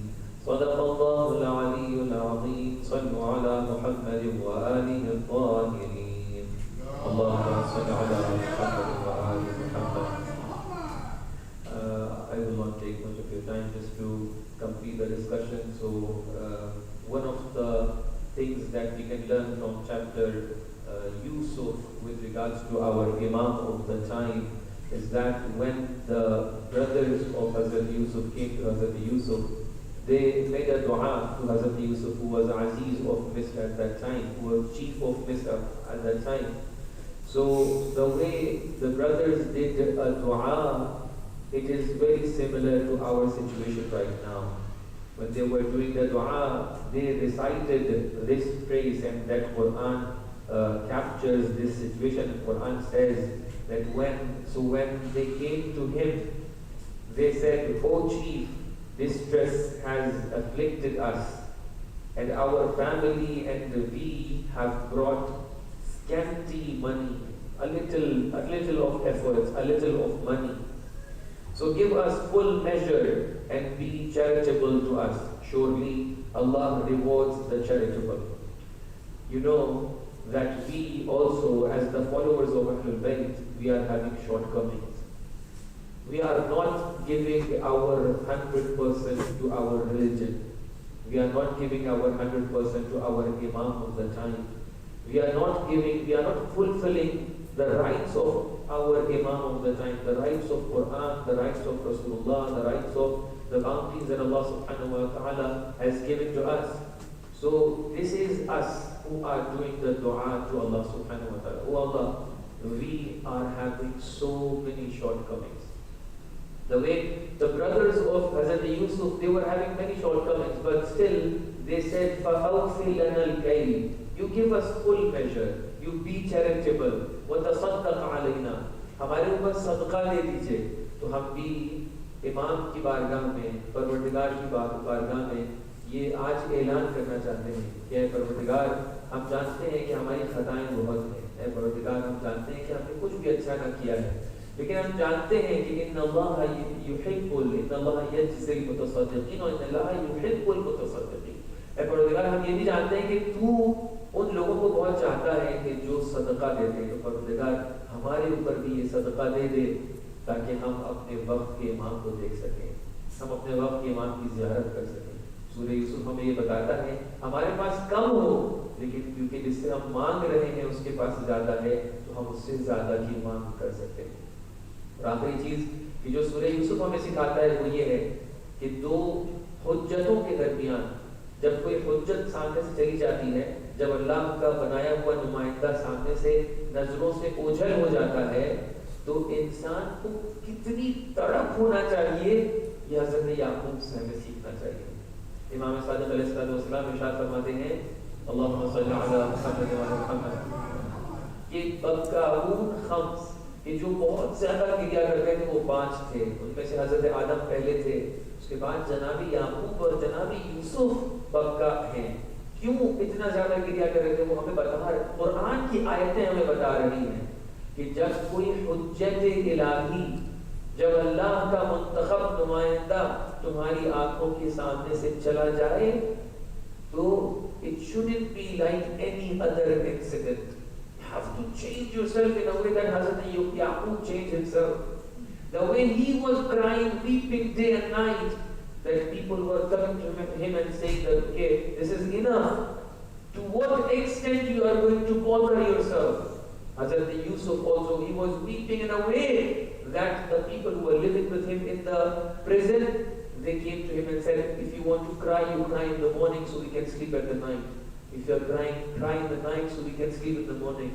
صدق الله العلي العظيم. صلوا على محمد وآله الطاهرين. اللهم صل على محمد وآل محمد. I will not take much of your time, just to complete the discussion. So one of the things that we can learn from chapter Yusuf with regards to our Imam of the time is that when the brothers of Hazrat Yusuf came to Hazrat Yusuf, they made a dua to Hazrat Yusuf, who was Aziz of Misr at that time, who was chief of Misr at that time. So the way the brothers did a dua, it is very similar to our situation right now. When they were doing the dua, they recited this phrase, and that Quran captures this situation. Quran says that when they came to him, they said, "O chief, distress has afflicted us, and our family and we have brought scanty money, a little of efforts, a little of money. So give us full measure and be charitable to us. Surely Allah rewards the charitable." You know that we also, as the followers of Ahlul Bayt, we are having shortcomings. We are not giving our 100% to our religion. We are not giving our 100% to our Imam of the time. We are not fulfilling the rights of our Imam of the time, the rights of Quran, the rights of Rasulullah, the rights of the bounties that Allah subhanahu wa ta'ala has given to us. So this is us who are doing the dua to Allah subhanahu wa ta'ala. Oh Allah, we are having so many shortcomings. The way the brothers of Hazrat Yusuf, they were having many shortcomings, but still they said, فَأَوْفِي لَنَا الْكَيْلِ, you give us full measure, you be charitable, وَتَصَدَّقْ عَلَيْنَا, ہمارے اوپر صدقہ دے دیجئے. تو ہم بھی امام کی بارگاہ میں, پروردگار کی بارگاہ میں یہ آج اعلان کرنا چاہتے ہیں کہ اے پروردگار, ہم جانتے ہیں کہ ہماری خطائیں بہت ہیں. اے پروردگار, ہم جانتے ہیں کہ ہم نے کچھ بھی اچھا نہ کیا ہے, لیکن ہم جانتے ہیں کہ ان اللہ یجزی المتصدقین و ان اللہ یحب المتصدقین. اے پروردگار, ہم یہ بھی جانتے ہیں کہ تو ان لوگوں کو بہت چاہتا ہے کہ جو صدقہ دیتے ہیں. تو پروردگار, ہمارے اوپر بھی یہ صدقہ دے دے تاکہ ہم اپنے وقت کے امام کو دیکھ سکیں, ہم اپنے وقت کے امام کی زیارت کر سکیں. سورہ یوسف ہمیں یہ بتاتا ہے ہمارے پاس کم ہو, لیکن کیونکہ جس سے ہم مانگ رہے ہیں اس کے پاس زیادہ ہے, تو ہم اس سے زیادہ کی مانگ کر سکتے ہیں. اور آخری چیز کہ جو سورہ یوسف ہمیں سکھاتا ہے وہ یہ ہے کہ دو حجتوں کے درمیان جب کوئی حجت سامنے سے چلی جاتی ہے, جب اللہ کا بنایا ہوا نمائندہ سامنے سے نظروں سے اوجھل ہو جاتا ہے, تو انسان کو کتنی تڑپ ہونا چاہیے, یہ حضرت یعقوب سے ہمیں سیکھنا چاہیے. امام صادق علیہ السلام ارشاد فرماتے ہیں, اللہم صلی علی محمد و علی محمد, کہ بکاؤن خمس, کہ جو بہت زیادہ گریا کرتے تھے وہ 5 تھے. ان میں سے حضرت آدم پہلے تھے, اس کے بعد جناب یعقوب اور جناب یوسف بکا ہیں. کیوں اتنا زیادہ گریا کر رہے تھے وہ ہمیں بتا رہے, قرآن کی آیتیں ہمیں بتا رہی ہیں کہ جب کوئی حجت الہی, جب اللہ کا منتخب نمائندہ تمہاری آنکھوں کے سامنے سے چلا جائے, تو it shouldn't be like any other incident. You have to change yourself in a way that Hazrat Yaqub changed himself. The way he was crying, weeping day and night, that people were coming to him and saying that, okay, this is enough. To what extent you are going to bother yourself? Hazrat Yusuf also, he was weeping in a way that the people who were living with him in the prison, they came to him and said, if you want to cry, you cry in the morning so we can sleep at the night. If you are crying, cry in the night so we can sleep in the morning.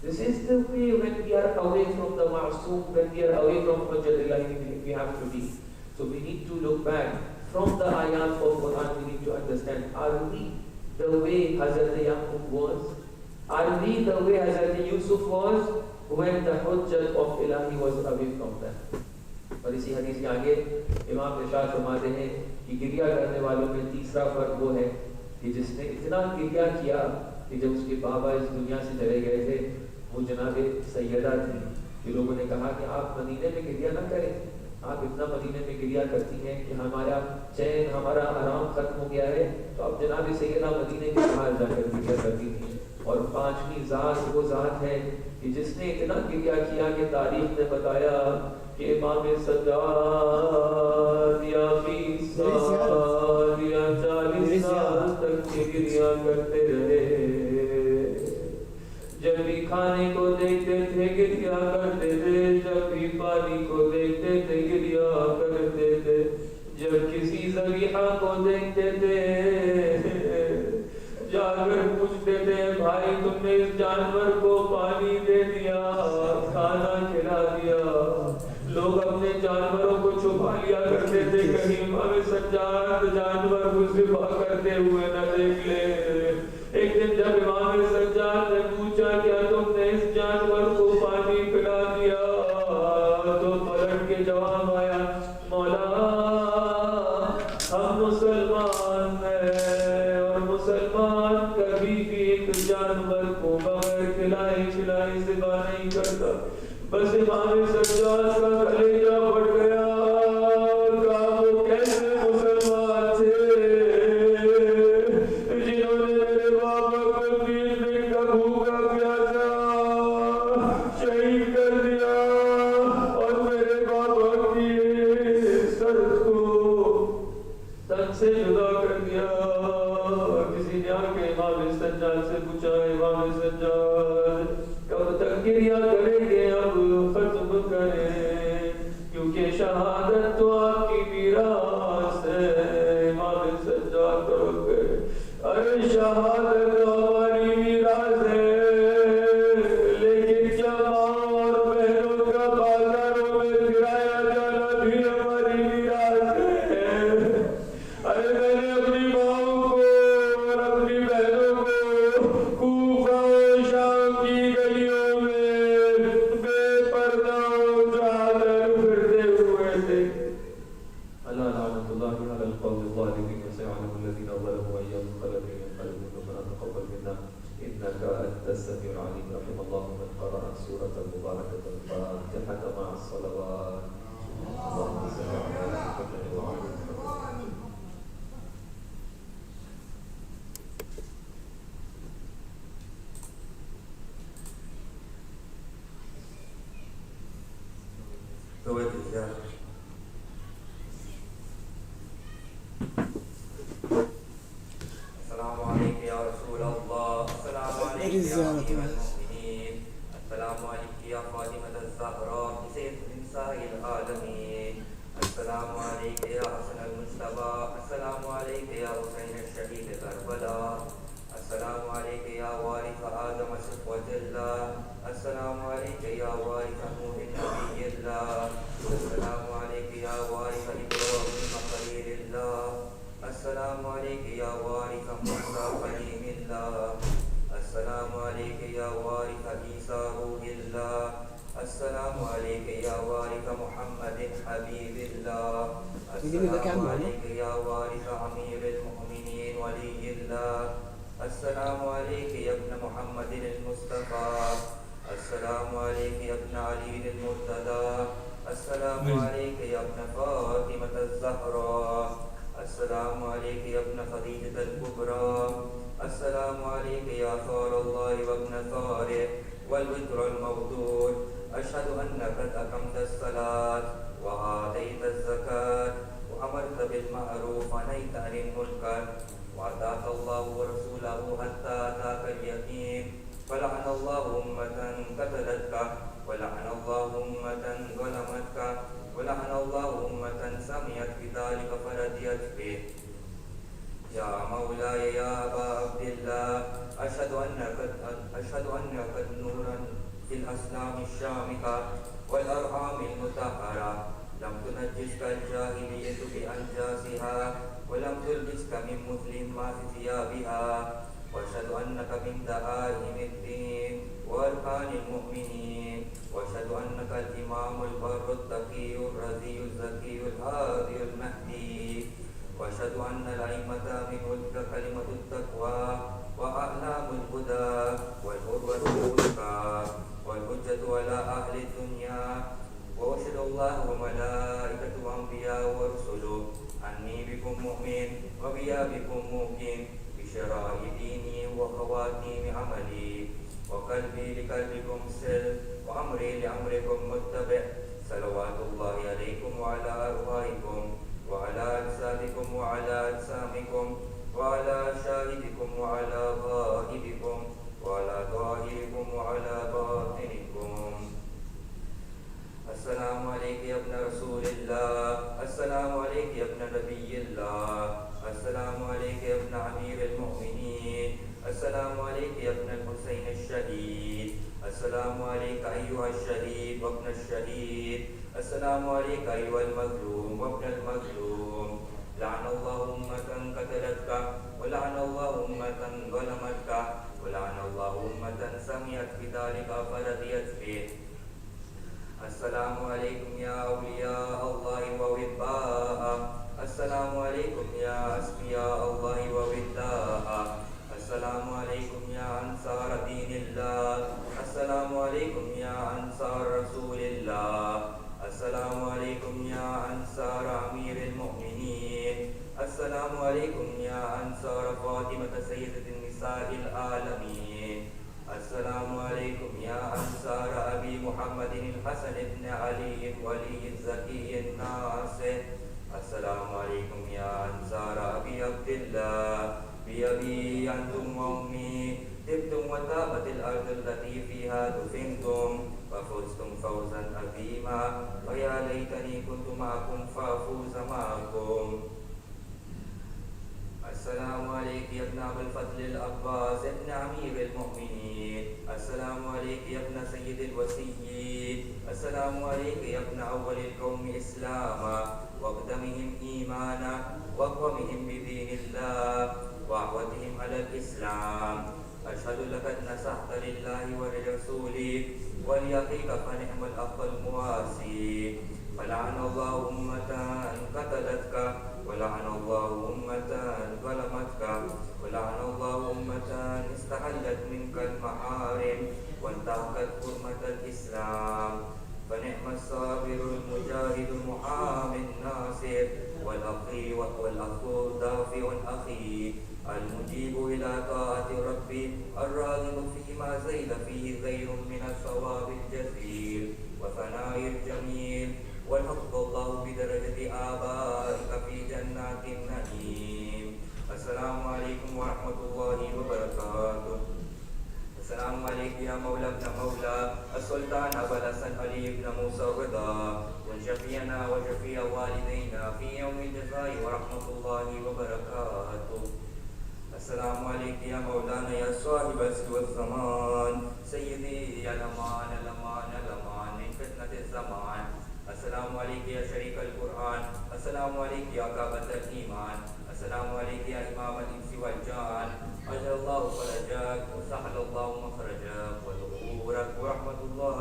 This is the way when we are away from the ma'soom, when we are away from Hujjat, we have to be. So we need to look back. From the ayat of Quran, we need to understand, are we the way Hazrat Yaqub was? Are we the way Hazrat Yusuf was when the Hujjat of Ilahi was away from them? اور اسی حدیث کے آگے امام ارشاد فرماتے ہیں کہ گریہ کرنے والوں میں تیسرا فرق وہ ہے کہ جس نے اتنا گریہ کیا کہ جب اس کے بابا اس دنیا سے چلے گئے تھے, وہ جناب سیدہ تھی, کہ لوگوں نے کہا کہ آپ مدینے میں گریہ نہ کریں, آپ اتنا مدینے میں گریہ کرتی ہیں کہ ہمارا چین, ہمارا آرام ختم ہو گیا ہے, تو اب جناب سیدہ مدینے کے باہر جا کر گریہ کرتی تھی. اور 5ویں ذات وہ ذات ہے کہ جس نے اتنا گریہ کیا کہ تاریخ نے بتایا کہ امام سجاد یا 20 سال یا 40 سال تک گریہ کرتے رہے. جب بھی کھانے کو دیکھتے تھے گریہ کرتے تھے, جب بھی پانی کو دیکھتے تھے گریہ کرتے تھے, جب کسی ذبیحہ کو دیکھتے تھے جا کر پوچھتے تھے, بھائی تم نے اس جانور کو پانی دے دیا, کھانا کھلا دیا. لوگ اپنے جانوروں کو چھپا لیا کرتے تھے کہیں امام سجاد جانور کو ذبح کرتے ہوئے نہ دیکھ لے. ایک دن جب امام سجاد نے پوچھا کیا تم نے اس جانور کو پانی پلا دیا, تو پلٹ کے جواب آیا, مولا ہم مسلمان ہیں اور مسلمان کبھی بھی ایک جانور کو بغیر کھلائے ذبح نہیں کرتا. بس امام سجاد کا کلیجہ پھٹ گیا, کہا وہ کیسے مسلمان تھے جنہوں نے میرے بابا کو 3 دن کا بھوکا پیاسا شہید کر دیا اور میرے بابا کی سر کو تن سے جدا کر دیا. کسی نے آ کے امام سجاد سے پوچھا, امام سجاد کب تک گریہ کریں گے, اب ختم کریں, کیونکہ شہادت تو آپ کی میراث ہے. امام سجاد رو گئے, ارے شہادت ہماری میراث ہے, لیکن کیا ماں اور بہنوں کا بازاروں میں پھرایا جانا بھی ہماری العليم رحم الله من قرأ سورة المباركة الفاتحة مع الصلوات اللهم صل على محمد وعلى محمد. السلام عليك يا رسول الله. السلام عليك يا أمير المؤمنين. السلام عليك يا فاطمة الزهراء سيد نساء العالمين. السلام عليك يا حسن المجتبى. السلام عليك يا حسين الشهيد كربلاء. السلام عليك يا وارث آدم صفوة الله. السلام عليك يا وارث نوح نبي الله. السلام عليك يا وارث إبراهيم خليل الله. السلام عليك يا وارث موسى كليم الله. السلام عليك يا وارث عيسى روح الله. السلام عليك يا وارث محمد حبيب الله. السلام عليك يا وارث أمير المؤمنين ولي الله. السلام عليك يا ابن محمد المصطفى. السلام عليك يا ابن علي المرتضى. السلام عليك يا ابن فاطمة الزهراء. السلام عليك يا ابن خديجة الكبرى. السلام عليك يا ثار الله وابن ثاره والوتر الموضوع. أشهد أنك قد أقمت الصلاة وآتيت الزكاة وأمرت بالمعروف ونهيت عن المنكر وأطعت الله ورسوله حتى أتاك اليقين. فلعن الله أمة قتلتك ولعن الله أمة ظلمتك ولعن الله أمة سمعت بذلك فرضيت به. يا مولاي يا أبا عبد الله أشهد أن قد نورا في الأسلام الشامخة والأرحام المطهرة لم تنجسك الجاهلية بأنجاسها ولم تلبسك من مسلمات ثيابها. وأشهد أنك من دعائم الدين وأركان المؤمنين. وأشهد أنك الإمام البر التقي الرزي الزكي الهادي المهدي. وأشهد أن الأئمة من ولدك كلمة التقوى وأعلام الهدى والقربة الوثقى والحجة على أهل الدنيا. وأشهد الله وملائكته وأنبياء ورسله أني بكم مؤمن وبيا بكم موقن بشرائع ديني وخواتيم عملي وقلبي لقلبكم سلم وأمري لأمركم متبع. صلوات الله عليكم وعلى أرواحكم وعلى أجسادكم وعلى أجسامكم وعلى شاهدكم وعلى غائبكم وعلى ظاهركم وعلى باطنكم. السلام عليك يا ابن رسول الله. السلام عليك يا ابن نبي الله. السلام عليك يا ابن أمير المؤمنين. السلام عليك يا ابن الحسين الشهيد. السلام عليك أيها الشهيد وابن الشهيد. السلام عليك أيها المظلوم وابن المظلوم. لعن الله أمة قتلتك ولعن الله أمة ظلمتك ولعن الله أمة سمعت بذلك فرضيت به. السلام عليكم يا أولياء الله ووباءه. السلام عليكم يا أسقياء الله ووداءه. السلام عليكم يا أنصار دين الله. السلام عليكم يا أنصار رسول الله. السلام عليكم يا أنصار أمير المؤمنين. السلام عليكم يا أنصار فاطمة سيدة النساء العالمين. السلام عليكم يا أنصار أبي محمد الحسن بن علي ولي الزكي الناصر. السلام عليكم يا أنصار أبي عبد الله. بأبي أنتم وأمي طبتم وطابت الأرض التي فيها دفنتم وفزتم فوزا عظيما. ويا ليتني كنت معكم فأفوز معكم. السلام عليك يا ابن أبي الفضل العباس ابن أمير المؤمنين. السلام عليك يا ابن سيد الوسيين. السلام عليك يا ابن أول القوم إسلاما وأقدمهم إيمانا وأقومهم بدين الله وأعودهم على الإسلام. أشهد لقد نصحت لله ولرسوله ولأخيك فنعم الأخ المواسي. فلعن الله أمة قتلتك ولعن الله أمة ظلمتك ولعن الله أمة استحلت منك المحارم الصابر المجاهد المحامي الناصر والأخ دافع أخي المجيب إلى طاعة ربي الراغب فيما زيد فيه غير من الثواب الجزيل وثناء الجميل والحفظ الله بدرجة آبائك في جنات النعيم. السلام عليكم ورحمة الله وبركاته. السلام عليك يا مولى ابن مولى السلطان أبا الحسن علي بن موسى الرضا كن شفيعنا وشفيع والدينا في يوم الجزاء ورحمة الله وبركاته. السلام عليك يا مولانا يا صاحب السر والزمان سيدي يا الأمان الأمان الأمان من فتنة الزمان. السلام عليك يا شريك القرآن. السلام عليك يا كعبة الإيمان. السلام عليك يا إمام الإنس والجان. أجل الله فرجاك وسهل الله مخرجاك وظهورك ورحمة الله